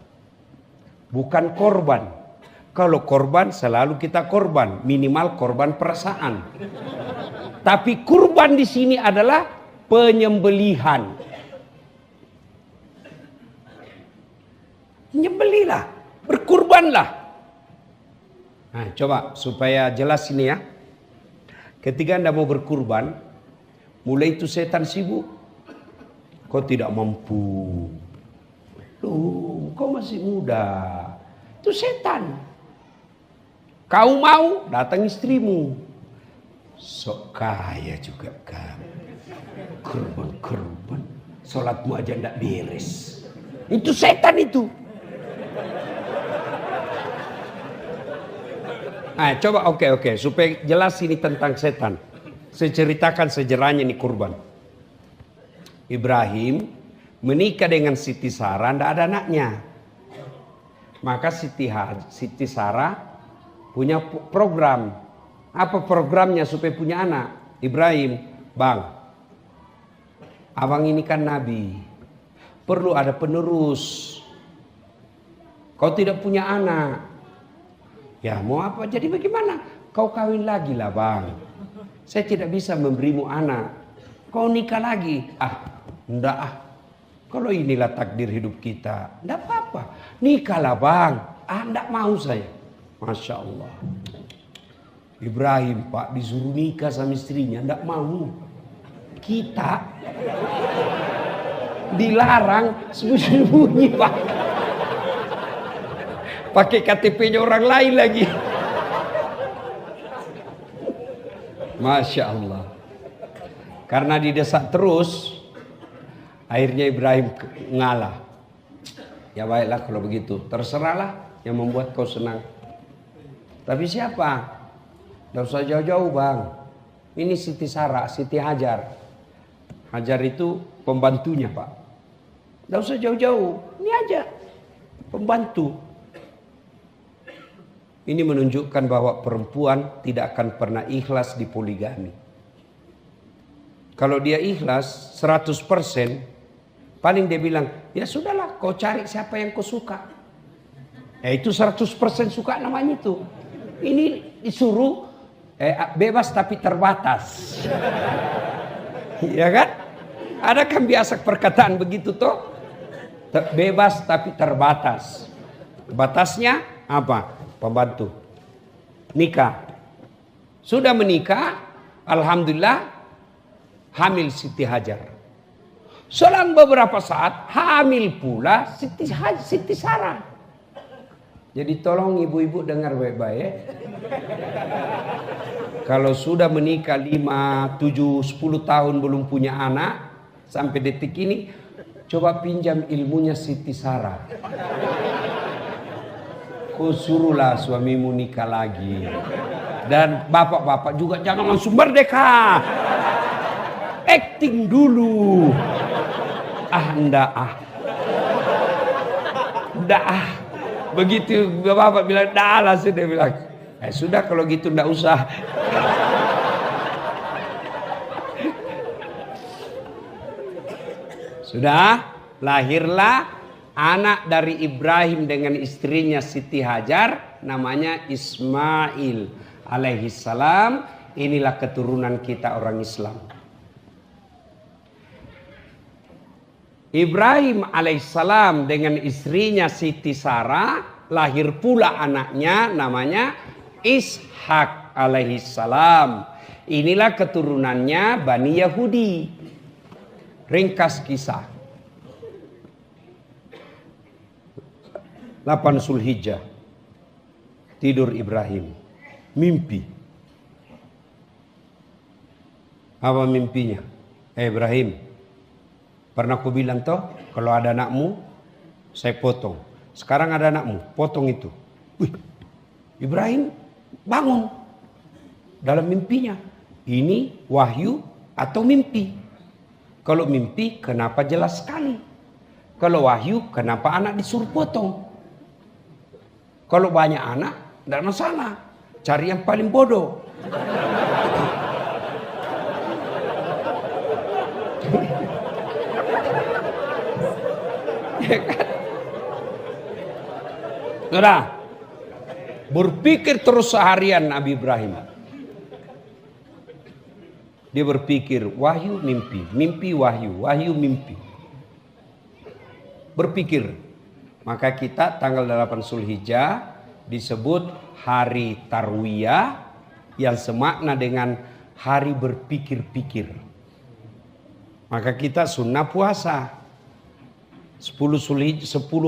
S1: Bukan korban. Kalau korban selalu kita korban, minimal korban perasaan. Tapi kurban di sini adalah penyembelihan. Menyembelilah, berkurbanlah. Nah, coba supaya jelas ini ya. Ketika Anda mau berkurban, mulai itu setan sibuk. Kau tidak mampu. Loh, kau masih muda. Itu setan. Kau mau, datang istrimu. Sok kaya juga kamu. Kurban. Sholatmu aja tidak beres. Itu setan itu. Nah, coba oke. Supaya jelas ini tentang setan. Saya ceritakan sejarahnya ini kurban. Ibrahim menikah dengan Siti Sarah, tidak ada anaknya. Maka Siti Sarah punya program. Apa programnya supaya punya anak? Ibrahim, bang, abang ini kan nabi, perlu ada penerus. Kau tidak punya anak, ya mau apa? Jadi bagaimana? Kau kawin lagi lah bang. Saya tidak bisa memberimu anak. Kau nikah lagi? Enggak. Kalau inilah takdir hidup kita, enggak apa-apa. Nikahlah bang. Enggak mau saya. Masya Allah. Ibrahim pak disuruh nikah sama istrinya, enggak mau. Kita dilarang sembunyi-sembunyi pak. Pakai KTP-nya orang lain lagi. Masya Allah. Karena didesak terus, akhirnya Ibrahim ngalah. Ya baiklah kalau begitu, terserahlah yang membuat kau senang. Tapi siapa? Tidak usah jauh-jauh bang. Ini Siti Sarah, Siti Hajar. Hajar itu pembantunya pak. Tidak usah jauh-jauh. Ini aja. Pembantu. Ini menunjukkan bahwa perempuan tidak akan pernah ikhlas di poligami. Kalau dia ikhlas 100%, paling dia bilang, ya sudahlah kau cari siapa yang kau suka. Itu 100% suka namanya itu. Ini disuruh bebas tapi terbatas. Ya kan? Ada kan biasa perkataan begitu toh? Bebas tapi terbatas. Batasnya apa? Pembantu. Nikah. Sudah menikah, alhamdulillah hamil Siti Hajar. Selang beberapa saat hamil pula Siti Sarah. Jadi tolong ibu-ibu dengar baik-baik. Kalau sudah menikah 5, 7, 10 tahun belum punya anak, sampai detik ini, coba pinjam ilmunya Siti Sarah. Kau suruhlah suamimu nikah lagi. Dan bapak-bapak juga jangan langsung merdeka. Acting dulu. Enggak Begitu bapak bilang, dah lah, sudah bilang, sudah kalau gitu enggak usah. Sudah, lahirlah anak dari Ibrahim dengan istrinya Siti Hajar, namanya Ismail alaihissalam. Inilah keturunan kita orang Islam. Ibrahim alaihissalam dengan istrinya Siti Sarah, lahir pula anaknya namanya Ishak alaihissalam. Inilah keturunannya Bani Yahudi. Ringkas kisah. 8 Zulhijjah. Tidur Ibrahim. Mimpi. Apa mimpinya? Ibrahim, pernah aku bilang toh, kalau ada anakmu, saya potong. Sekarang ada anakmu, potong itu. Wih, Ibrahim bangun. Dalam mimpinya, ini wahyu atau mimpi? Kalau mimpi, kenapa jelas sekali? Kalau wahyu, kenapa anak disuruh potong? Kalau banyak anak, tidak masalah. Cari yang paling bodoh. Ya kan? Sudah. Berpikir terus seharian Nabi Ibrahim. Dia berpikir wahyu mimpi, mimpi wahyu, wahyu mimpi. Berpikir. Maka kita tanggal 8 Zulhijjah disebut hari Tarwiyah yang semakna dengan hari berpikir-pikir. Maka kita sunnah puasa 10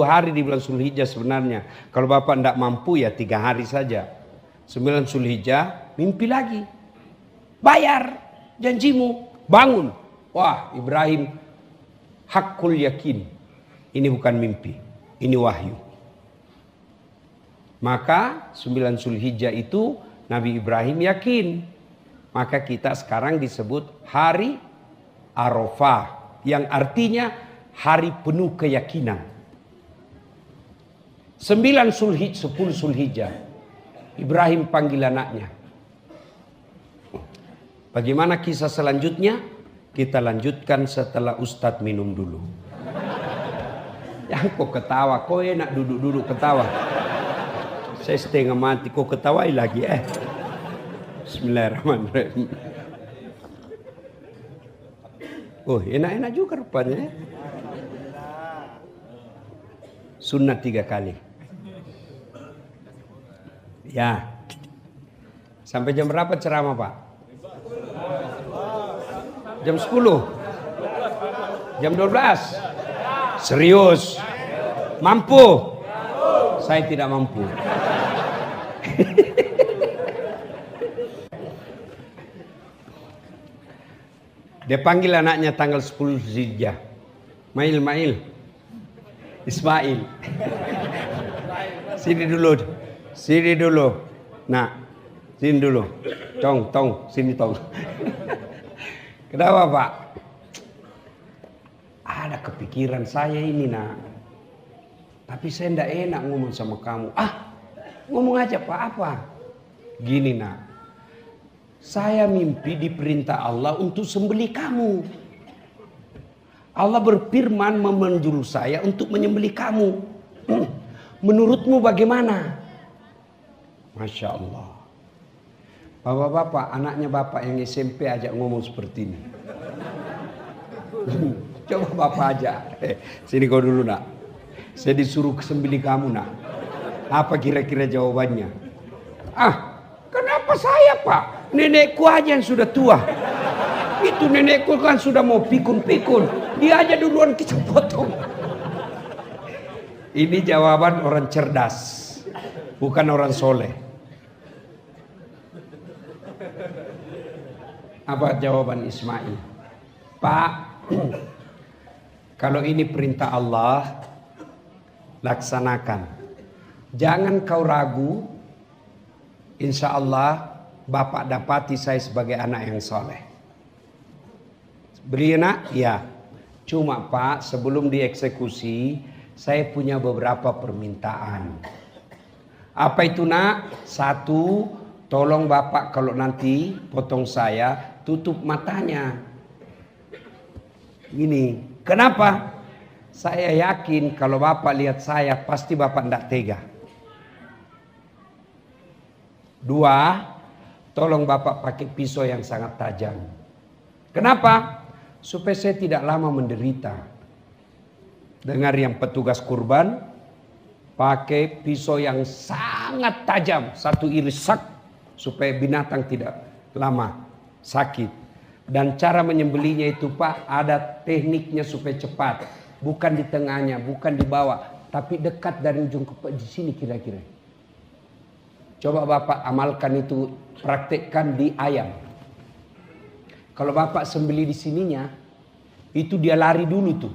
S1: hari di bulan Zulhijjah sebenarnya. Kalau Bapak tidak mampu ya 3 hari saja. 9 Zulhijjah mimpi lagi. Bayar janjimu, bangun. Wah, Ibrahim hakul yakin. Ini bukan mimpi, ini wahyu. Maka 9 Zulhijjah itu Nabi Ibrahim yakin. Maka kita sekarang disebut hari Arafah, yang artinya hari penuh keyakinan. 9 Zulhijjah, 10 Zulhijjah, Ibrahim panggil anaknya. Bagaimana kisah selanjutnya? Kita lanjutkan setelah Ustadz minum dulu. Yang kok ketawa, kok enak duduk-duduk ketawa. Saya setengah mati, kok ketawai lagi Bismillahirrahmanirrahim. Oh, enak-enak juga rupanya. Sunat 3 kali. Ya. Sampai jam berapa ceramah, Pak? Jam 10. Jam 12. Serius? Mampu? Saya tidak mampu. Dia panggil anaknya tanggal 10 Zulhijjah. Mail. Ismail. Sini dulu. Nah, sini dulu. Tong, sini tong. Kenapa, Pak? Ada kepikiran saya ini, nak. Tapi saya tidak enak ngomong sama kamu. Ngomong aja, Pak, apa? Gini, nak. Saya mimpi diperintah Allah untuk sembelih kamu. Allah berfirman menyuruh saya untuk menyembelih kamu. Menurutmu bagaimana? Masya Allah. Bapak-bapak, anaknya bapak yang SMP ajak ngomong seperti ini. Coba bapak ajak. Sini kau dulu nak. Saya disuruh sembelih kamu nak. Apa kira-kira jawabannya? Kenapa saya pak? Nenekku aja yang sudah tua. Itu nenekku kan sudah mau pikun-pikun. Dia aja duluan kita potong. Ini jawaban orang cerdas. Bukan orang soleh. Apa jawaban Ismail? Pak, kalau ini perintah Allah, laksanakan. Jangan kau ragu. Insya Allah Bapak dapati saya sebagai anak yang soleh. Beli nak? Ya. Cuma Pak, sebelum dieksekusi, saya punya beberapa permintaan. Apa itu nak? Satu, tolong Bapak kalau nanti potong saya, tutup matanya. Gini, kenapa? Saya yakin kalau Bapak lihat saya, pasti Bapak tidak tega. Dua, tolong Bapak pakai pisau yang sangat tajam. Kenapa? Supaya saya tidak lama menderita. Dengar yang petugas kurban, pakai pisau yang sangat tajam, satu iris sak, supaya binatang tidak lama sakit. Dan cara menyembelihnya itu Pak, ada tekniknya supaya cepat. Bukan di tengahnya, bukan di bawah, tapi dekat dari ujung di sini kira-kira. Coba Bapak amalkan itu, praktekkan di ayam. Kalau Bapak sembelih di sininya, itu dia lari dulu tuh.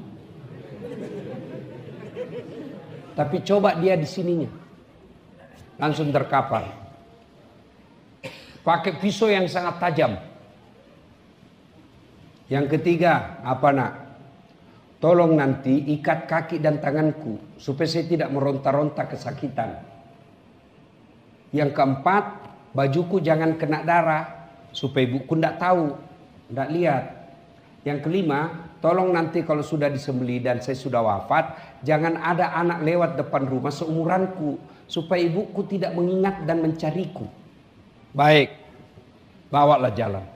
S1: Tapi coba dia di sininya, langsung terkapar. Pakai pisau yang sangat tajam. Yang ketiga, apa nak? Tolong nanti ikat kaki dan tanganku supaya saya tidak meronta-ronta kesakitan. Yang keempat, bajuku jangan kena darah supaya ibuku tidak tahu, tidak lihat. Yang kelima, tolong nanti kalau sudah disembelih dan saya sudah wafat, jangan ada anak lewat depan rumah seumuranku supaya ibuku tidak mengingat dan mencariku. Baik, bawalah jalan.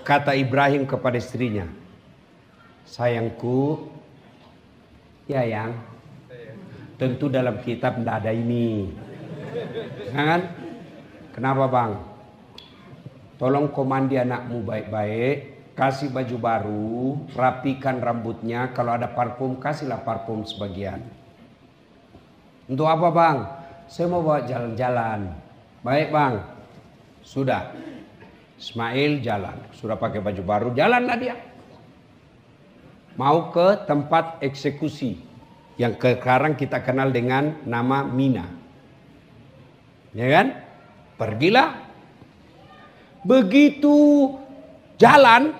S1: Kata Ibrahim kepada istrinya, sayangku, ya yang, tentu dalam kitab tidak ada ini. Kan? Kenapa bang? Tolong komandi anakmu baik-baik, kasih baju baru, rapikan rambutnya, kalau ada parfum kasihlah parfum sebagian. Untuk apa bang? Saya mau bawa jalan-jalan. Baik bang, sudah. Ismail jalan, sudah pakai baju baru, jalanlah dia. Mau ke tempat eksekusi yang sekarang kita kenal dengan nama Mina. Ya kan? Pergilah. Begitu jalan,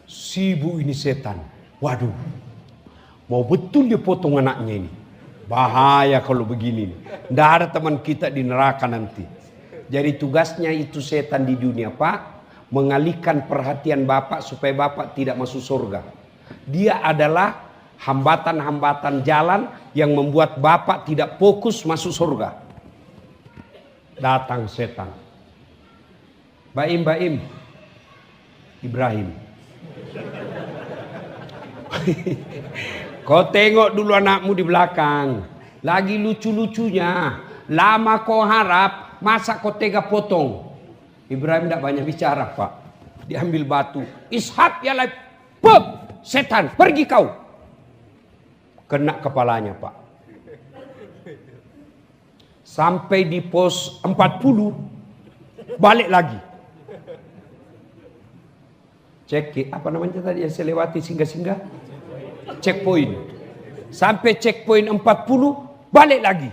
S1: si ibu ini setan. Waduh, mau betul dia potong anaknya ini. Bahaya kalau begini. Tidak ada teman kita di neraka nanti. Jadi tugasnya itu setan di dunia Pak, mengalihkan perhatian Bapak supaya Bapak tidak masuk surga. Dia adalah hambatan-hambatan jalan yang membuat Bapak tidak fokus masuk surga. Datang setan. Baim, Ibrahim. Kau tengok dulu anakmu di belakang. Lagi lucu-lucunya. Lama kau harap, masa kau tega potong. Ibrahim tidak banyak bicara Pak. Diambil batu. Ishak ya lah. Pep, setan, pergi kau. Kena kepalanya Pak. Sampai di pos 40, balik lagi. Cek, apa namanya tadi yang saya lewati singgah-singgah? Checkpoint. Sampai checkpoint 40, balik lagi.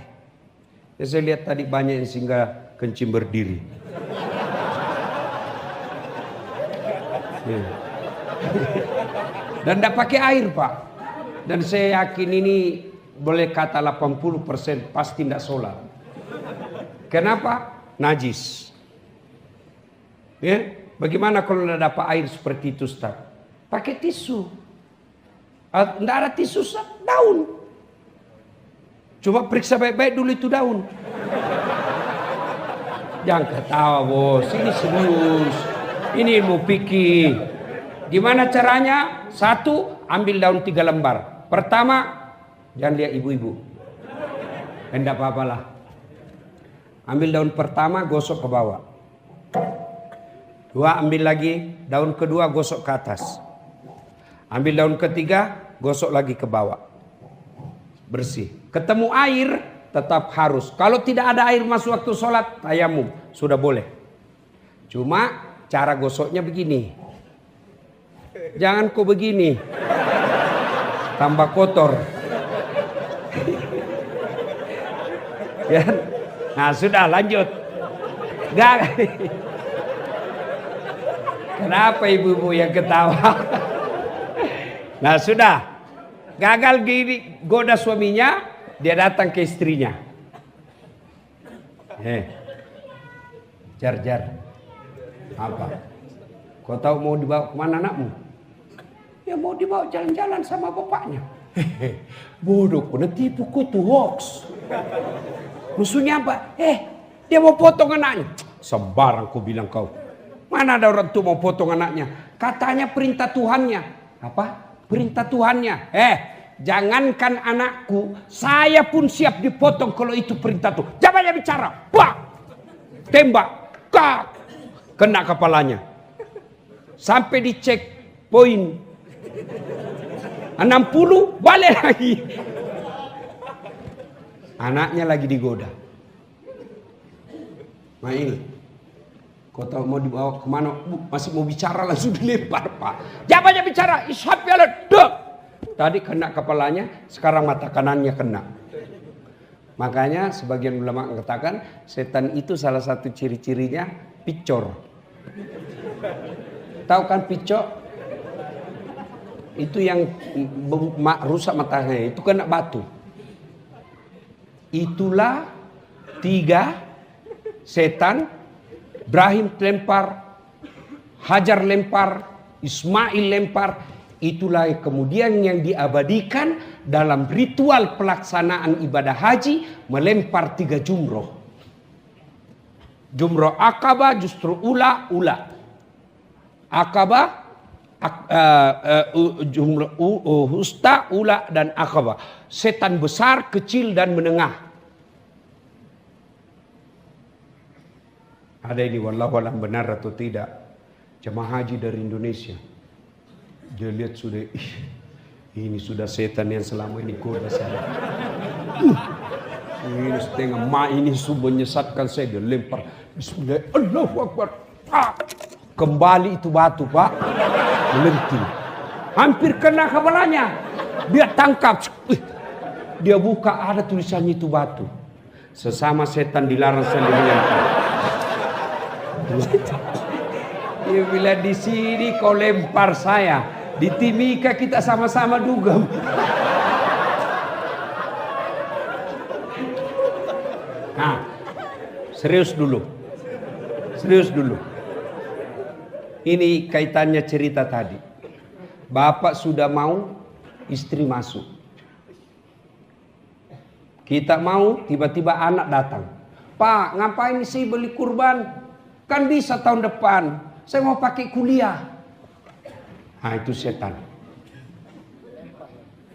S1: Ya, saya lihat tadi banyak yang singgah kencing berdiri. Dan tidak pakai air Pak. Dan saya yakin ini boleh kata 80% pasti tidak sholat. Kenapa? Najis. Ya, bagaimana kalau tidak dapat air seperti itu Ustaz? Pakai tisu. Tidak ada tisu, daun. Coba periksa baik-baik dulu itu daun. Jangan ketawa bos, ini serius. Ini ilmu fikih. Gimana caranya? 1, ambil daun 3 lembar. Pertama, jangan lihat ibu-ibu. Enggak apa-apalah. Ambil daun pertama, gosok ke bawah. 2, ambil lagi daun kedua, gosok ke atas. Ambil daun ketiga, gosok lagi ke bawah. Bersih. Ketemu air, tetap harus. Kalau tidak ada air masuk waktu sholat, tayamum. Sudah boleh. Cuma cara gosoknya begini. Jangan kok begini. Tambah kotor. Ya. Nah sudah lanjut. Gak. Kenapa ibu-ibu yang ketawa? Nah sudah. Gagal gini goda suaminya, dia datang ke istrinya. Jar. Apa? Kau tahu mau dibawa kemana anakmu? Ya mau dibawa jalan-jalan sama bapaknya. Bodoh, kau tipu kutu hoax. Musuhnya apa? Dia mau potong anaknya. Sembarang kau bilang kau. Mana ada orang tuh mau potong anaknya? Katanya perintah Tuhannya. Apa? Perintah Tuhannya. Jangankan anakku, saya pun siap dipotong kalau itu perintah Tuhan. Jangan banyak bicara. Pak! Tembak. Kak! Kena kepalanya. Sampai dicek poin 60, balik lagi. Anaknya lagi digoda. Nah ini, kau tahu mau dibawa kemana? Masih mau bicara langsung dilempar pak. Jangan banyak bicara. Ishab ya ledek. Tadi kena kepalanya, sekarang mata kanannya kena. Makanya sebagian ulama mengatakan setan itu salah satu ciri-cirinya picor. Tahu kan picor? Itu yang rusak matanya, itu kena batu. Itulah 3 setan. Ibrahim lempar, Hajar lempar, Ismail lempar. Itulah kemudian yang diabadikan dalam ritual pelaksanaan ibadah haji, melempar 3 jumroh. Jumroh Aqabah justru ula. Aqabah, jumroh Wusta, ula dan Aqabah. Setan besar, kecil dan menengah. Ada ini wallahu alam benar atau tidak. Jemaah haji dari Indonesia. Dia lihat sudah, ini sudah setan yang selama ini goda saya. Ini setengah ini menyesatkan saya, dia lempar. Bismillah, Allahu Akbar. Kembali itu batu pak, melenting. Hampir kena kepalanya. Dia tangkap. Dia buka, ada tulisannya itu batu. Sesama setan dilarang saling melempar. Ya, bila di sini kau lempar saya, di Timika kita sama-sama dugem. Nah, serius dulu. Ini kaitannya cerita tadi. Bapak sudah mau, istri masuk. Kita mau, tiba-tiba anak datang. Pak, ngapain sih beli kurban? Kan bisa tahun depan. Saya mau pakai kuliah. Nah itu setan.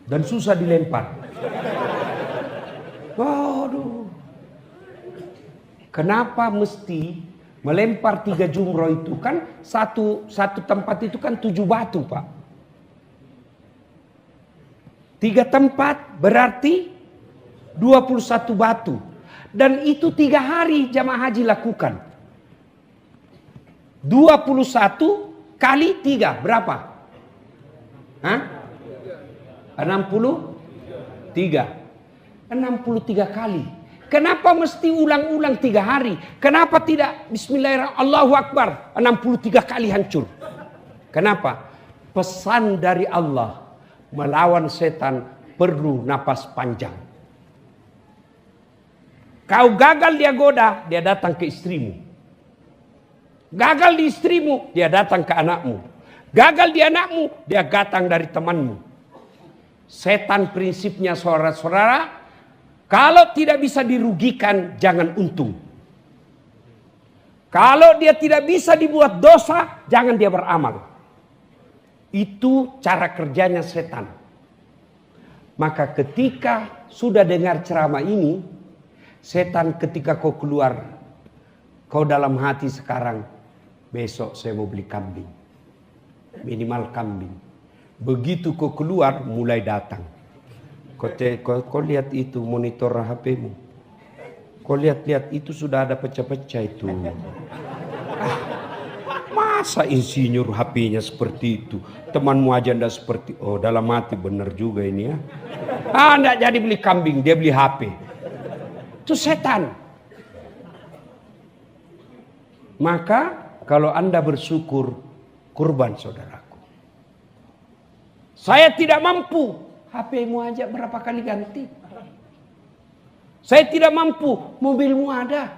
S1: Dan susah dilempar. Waduh. Kenapa mesti melempar 3 jumroh itu? Kan satu tempat itu kan 7 batu pak. 3 tempat berarti 21 batu. Dan itu 3 hari jamaah haji lakukan. 21 kali 3 berapa? 63 kali. Kenapa mesti ulang-ulang 3 hari? Kenapa tidak bismillahirrahmanirrahim Allahu Akbar 63 kali hancur? Kenapa? Pesan dari Allah melawan setan perlu napas panjang. Kau gagal dia goda, dia datang ke istrimu. Gagal di istrimu, dia datang ke anakmu. Gagal di anakmu, dia datang dari temanmu. Setan prinsipnya saudara-saudara, kalau tidak bisa dirugikan, jangan untung. Kalau dia tidak bisa dibuat dosa, jangan dia beramal. Itu cara kerjanya setan. Maka ketika sudah dengar ceramah ini, setan ketika kau keluar, kau dalam hati sekarang, besok saya mau beli kambing. Minimal kambing. Begitu kau keluar, mulai datang. Kau lihat itu monitor HP-mu. Kau lihat itu sudah ada pecah-pecah itu. Masa insinyur HP-nya seperti itu? Temanmu aja ndak seperti. Oh, dalam hati benar juga ini ya. Ndak jadi beli kambing, dia beli HP. Itu setan. Maka kalau Anda bersyukur, kurban saudaraku. Saya tidak mampu. HP-mu aja berapa kali ganti. Saya tidak mampu, mobilmu ada.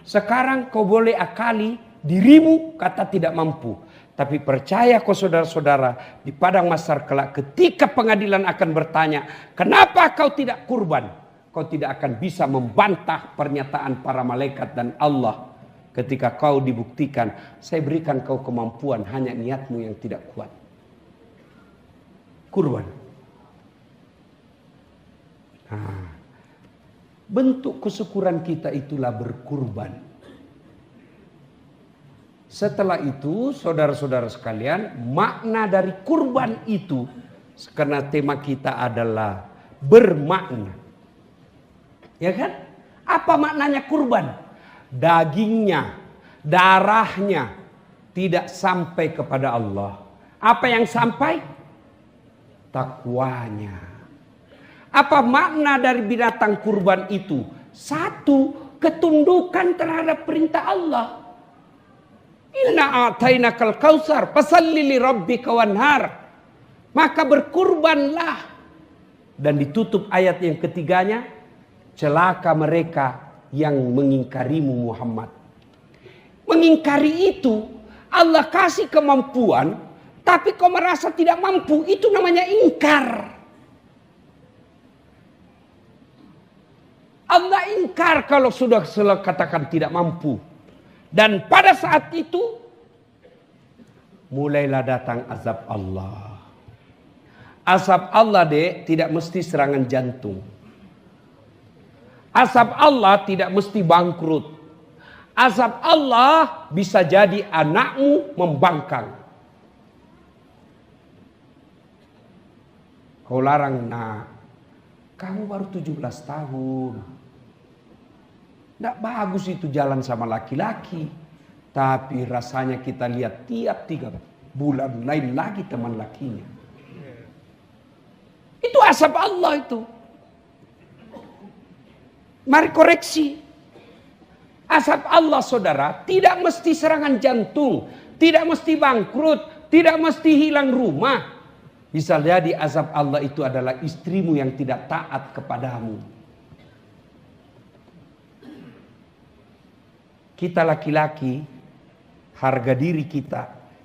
S1: Sekarang kau boleh akali dirimu kata tidak mampu. Tapi percaya kau saudara-saudara, di padang mahsyar kelak ketika pengadilan akan bertanya, kenapa kau tidak kurban? Kau tidak akan bisa membantah pernyataan para malaikat dan Allah. Ketika kau dibuktikan, saya berikan kau kemampuan, hanya niatmu yang tidak kuat. Kurban. Nah, bentuk kesyukuran kita itulah berkurban. Setelah itu, saudara-saudara sekalian, makna dari kurban itu, karena tema kita adalah bermakna. Ya kan? Apa maknanya kurban? Dagingnya, darahnya tidak sampai kepada Allah. Apa yang sampai? Takwanya. Apa makna dari binatang kurban itu? Satu, ketundukan terhadap perintah Allah. Inna a'tainakal kautsar fasalli li rabbika wanhar. Maka berkurbanlah. Dan ditutup ayat yang ketiganya, celaka mereka yang mengingkarimu Muhammad. Mengingkari itu, Allah kasih kemampuan, tapi kau merasa tidak mampu, itu namanya ingkar. Allah ingkar kalau sudah katakan tidak mampu. Dan pada saat itu mulailah datang azab Allah. Azab Allah tidak mesti serangan jantung. Azab Allah tidak mesti bangkrut. Azab Allah bisa jadi anakmu membangkang. Kau larang, nak, kamu baru 17 tahun. Tidak bagus itu jalan sama laki-laki. Tapi rasanya kita lihat tiap 3 bulan lain lagi teman lakinya. Itu azab Allah itu. Mari koreksi. Azab Allah saudara tidak mesti serangan jantung. Tidak mesti bangkrut. Tidak mesti hilang rumah. Bisa jadi azab Allah itu adalah istrimu yang tidak taat kepadamu. Kita laki-laki, harga diri kita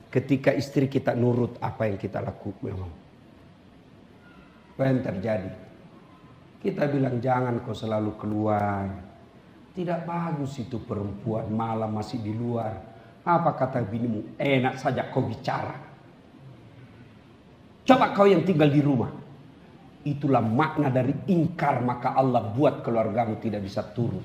S1: ketika istri kita nurut apa yang kita lakukan. Apa yang terjadi? Kita bilang jangan kau selalu keluar. Tidak bagus itu perempuan malam masih di luar. Apa kata binimu? Enak saja kau bicara. Coba kau yang tinggal di rumah. Itulah makna dari ingkar, maka Allah buat keluargamu tidak bisa turun.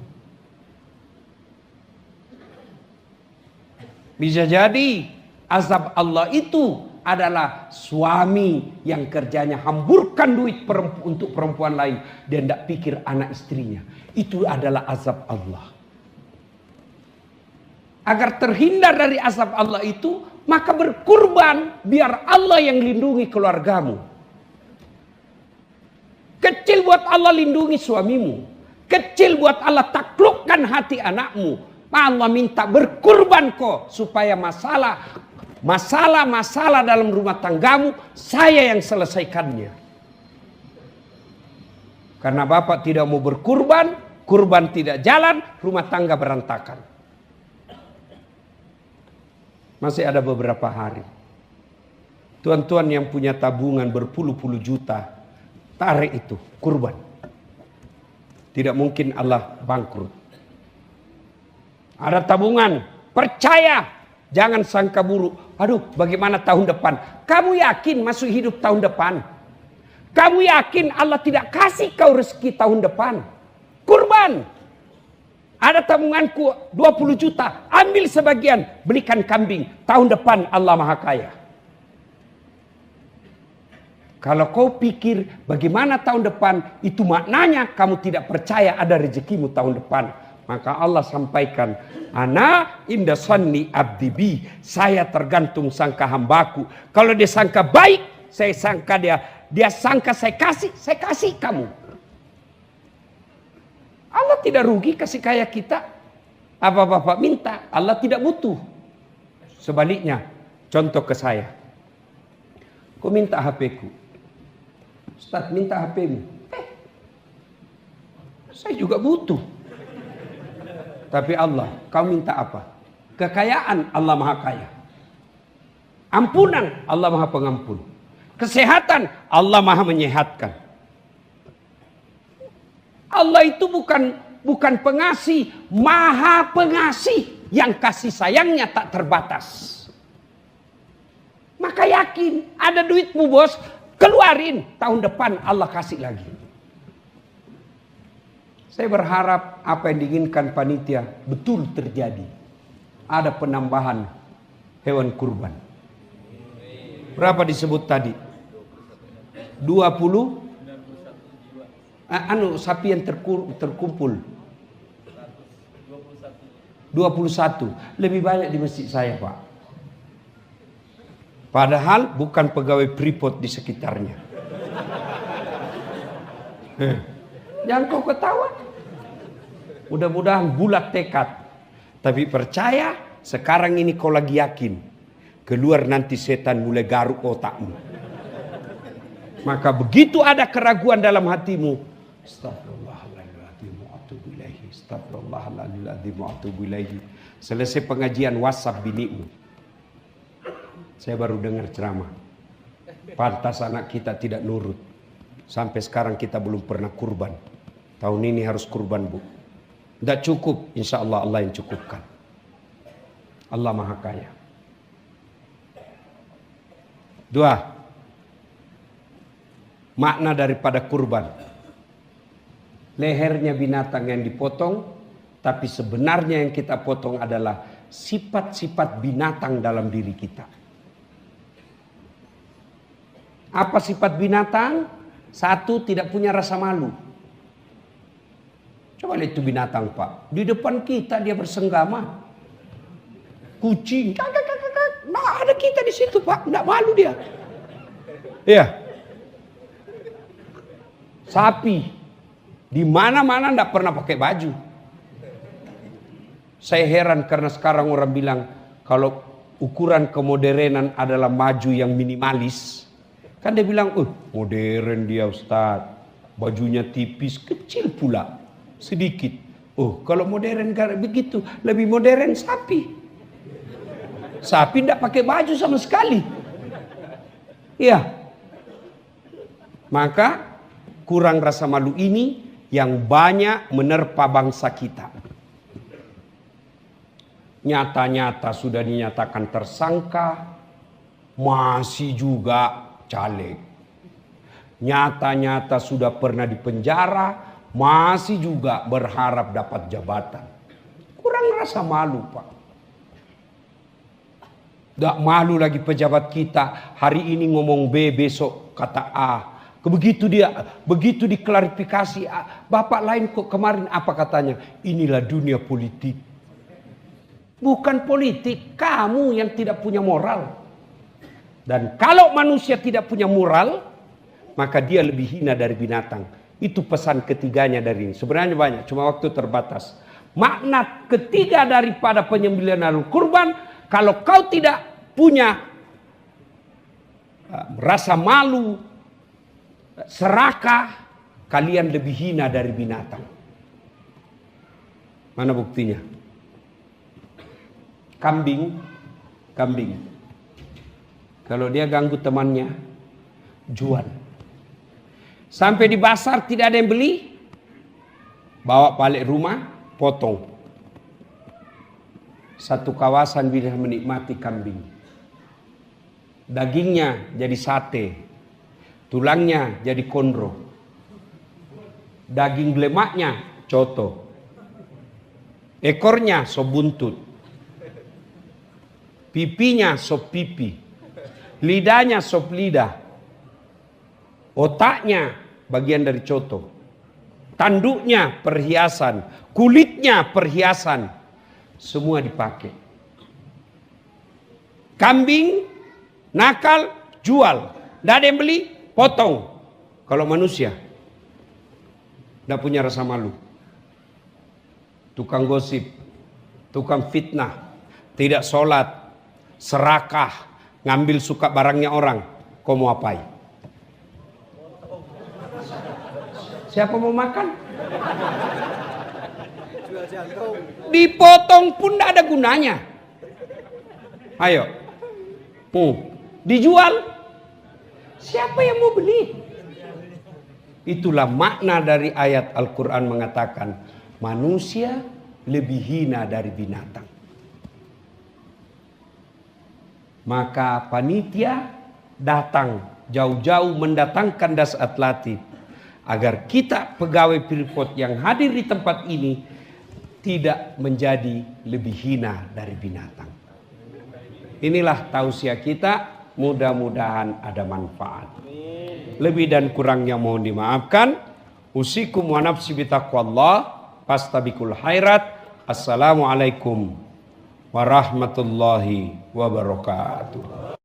S1: Bisa jadi azab Allah itu adalah suami yang kerjanya hamburkan duit untuk perempuan lain. Dia tidak pikir anak istrinya. Itu adalah azab Allah. Agar terhindar dari azab Allah itu, maka berkurban biar Allah yang lindungi keluargamu. Kecil buat Allah lindungi suamimu. Kecil buat Allah taklukkan hati anakmu. Allah minta berkurban kok supaya masalah dalam rumah tanggamu saya yang selesaikannya. Karena bapak tidak mau berkurban, kurban tidak jalan, rumah tangga berantakan. Masih ada beberapa hari. Tuan-tuan yang punya tabungan berpuluh-puluh juta, tarik itu kurban. Tidak mungkin Allah bangkrut. Ada tabungan. Percaya. Jangan sangka buruk. Aduh, bagaimana tahun depan? Kamu yakin masuk hidup tahun depan? Kamu yakin Allah tidak kasih kau rezeki tahun depan? Kurban. Ada tabunganku 20 juta. Ambil sebagian. Belikan kambing. Tahun depan Allah Maha Kaya. Kalau kau pikir bagaimana tahun depan, itu maknanya kamu tidak percaya ada rezekimu tahun depan. Maka Allah sampaikan, ana inda sanni abdi bi. Saya tergantung sangka hambaku. Kalau dia sangka baik, saya sangka dia sangka saya kasih kamu. Allah tidak rugi kasih kaya kita. Apa Bapak minta, Allah tidak butuh. Sebaliknya, contoh ke saya. Kau minta HP ku. Ustaz minta HP-mu. Saya juga butuh. Tapi Allah, kau minta apa? Kekayaan, Allah Maha Kaya. Ampunan, Allah Maha Pengampun. Kesehatan, Allah Maha Menyehatkan. Allah itu bukan pengasih, Maha Pengasih yang kasih sayangnya tak terbatas. Maka yakin, ada duitmu bos, keluarin, tahun depan Allah kasih lagi. Saya berharap apa yang diinginkan panitia betul terjadi. Ada penambahan hewan kurban. Berapa disebut tadi? 20? Sapi yang terkumpul. 21. Lebih banyak di masjid saya, Pak. Padahal bukan pegawai Freeport di sekitarnya. Jangan kau ketawa. Mudah-mudahan bulat tekad. Tapi percaya, sekarang ini kau lagi yakin. Keluar nanti setan mulai garuk otakmu. Maka begitu ada keraguan dalam hatimu. Astagfirullahaladzim wa atubu ilaihi. Astagfirullahaladzim wa atubu ilaihi. Selesai pengajian WhatsApp binimu. Saya baru dengar ceramah. Pantas anak kita tidak nurut. Sampai sekarang kita belum pernah kurban. Tahun ini harus kurban, Bu. Tidak cukup, insya Allah Allah yang cukupkan. Allah Maha Kaya. 2. Makna daripada kurban. Lehernya binatang yang dipotong, tapi sebenarnya yang kita potong adalah sifat-sifat binatang dalam diri kita. Apa sifat binatang? 1, tidak punya rasa malu. Coba lihat itu binatang, Pak. Di depan kita dia bersenggama. Kucing. Nah, ada kita di situ, Pak. Tidak malu dia. Iya. Sapi. Di mana-mana tidak pernah pakai baju. Saya heran karena sekarang orang bilang kalau ukuran kemodernan adalah maju yang minimalis. Kan dia bilang, modern dia Ustaz. Bajunya tipis, kecil pula. Sedikit. Kalau modern begitu. Lebih modern sapi. Sapi tidak pakai baju sama sekali. Iya. Maka kurang rasa malu ini yang banyak menerpa bangsa kita. Nyata-nyata sudah dinyatakan tersangka, masih juga caleg. Nyata-nyata sudah pernah dipenjara, masih juga berharap dapat jabatan. Kurang rasa malu, Pak. Tidak malu lagi pejabat kita. Hari ini ngomong B, besok kata A. Begitu diklarifikasi. Bapak lain kok kemarin apa katanya? Inilah dunia politik. Bukan politik, kamu yang tidak punya moral. Dan kalau manusia tidak punya moral, maka dia lebih hina dari binatang. Itu pesan ketiganya dari ini. Sebenarnya banyak, cuma waktu terbatas. Makna ketiga daripada penyembelihan kurban, kalau kau tidak punya rasa malu, serakah, kalian lebih hina dari binatang. Mana buktinya? Kambing. Kalau dia ganggu temannya, jual. Sampai di pasar tidak ada yang beli, bawa balik rumah, potong. satu kawasan bisa menikmati kambing. Dagingnya jadi sate, tulangnya jadi kondro, daging lemaknya coto, ekornya sop buntut, pipinya sop pipi, lidahnya sop lidah, otaknya bagian dari coto, tanduknya perhiasan, kulitnya perhiasan, semua dipakai. Kambing nakal jual, tidak ada yang beli potong. Kalau manusia tidak punya rasa malu, tukang gosip, tukang fitnah, tidak sholat, serakah, ngambil suka barangnya orang, kau mau apain? Siapa mau makan? Dipotong pun tidak ada gunanya. Ayo, dijual, siapa yang mau beli? Itulah makna dari ayat Al-Quran mengatakan manusia lebih hina dari binatang. Maka panitia datang jauh-jauh mendatangkan Das Atlatif agar kita pegawai Freeport yang hadir di tempat ini tidak menjadi lebih hina dari binatang. Inilah tausiah kita, mudah-mudahan ada manfaat. Lebih dan kurangnya mohon dimaafkan. Usikum wa nafsi bitaqwallah, fastabiqul khairat. Assalamualaikum warahmatullahi wabarakatuh.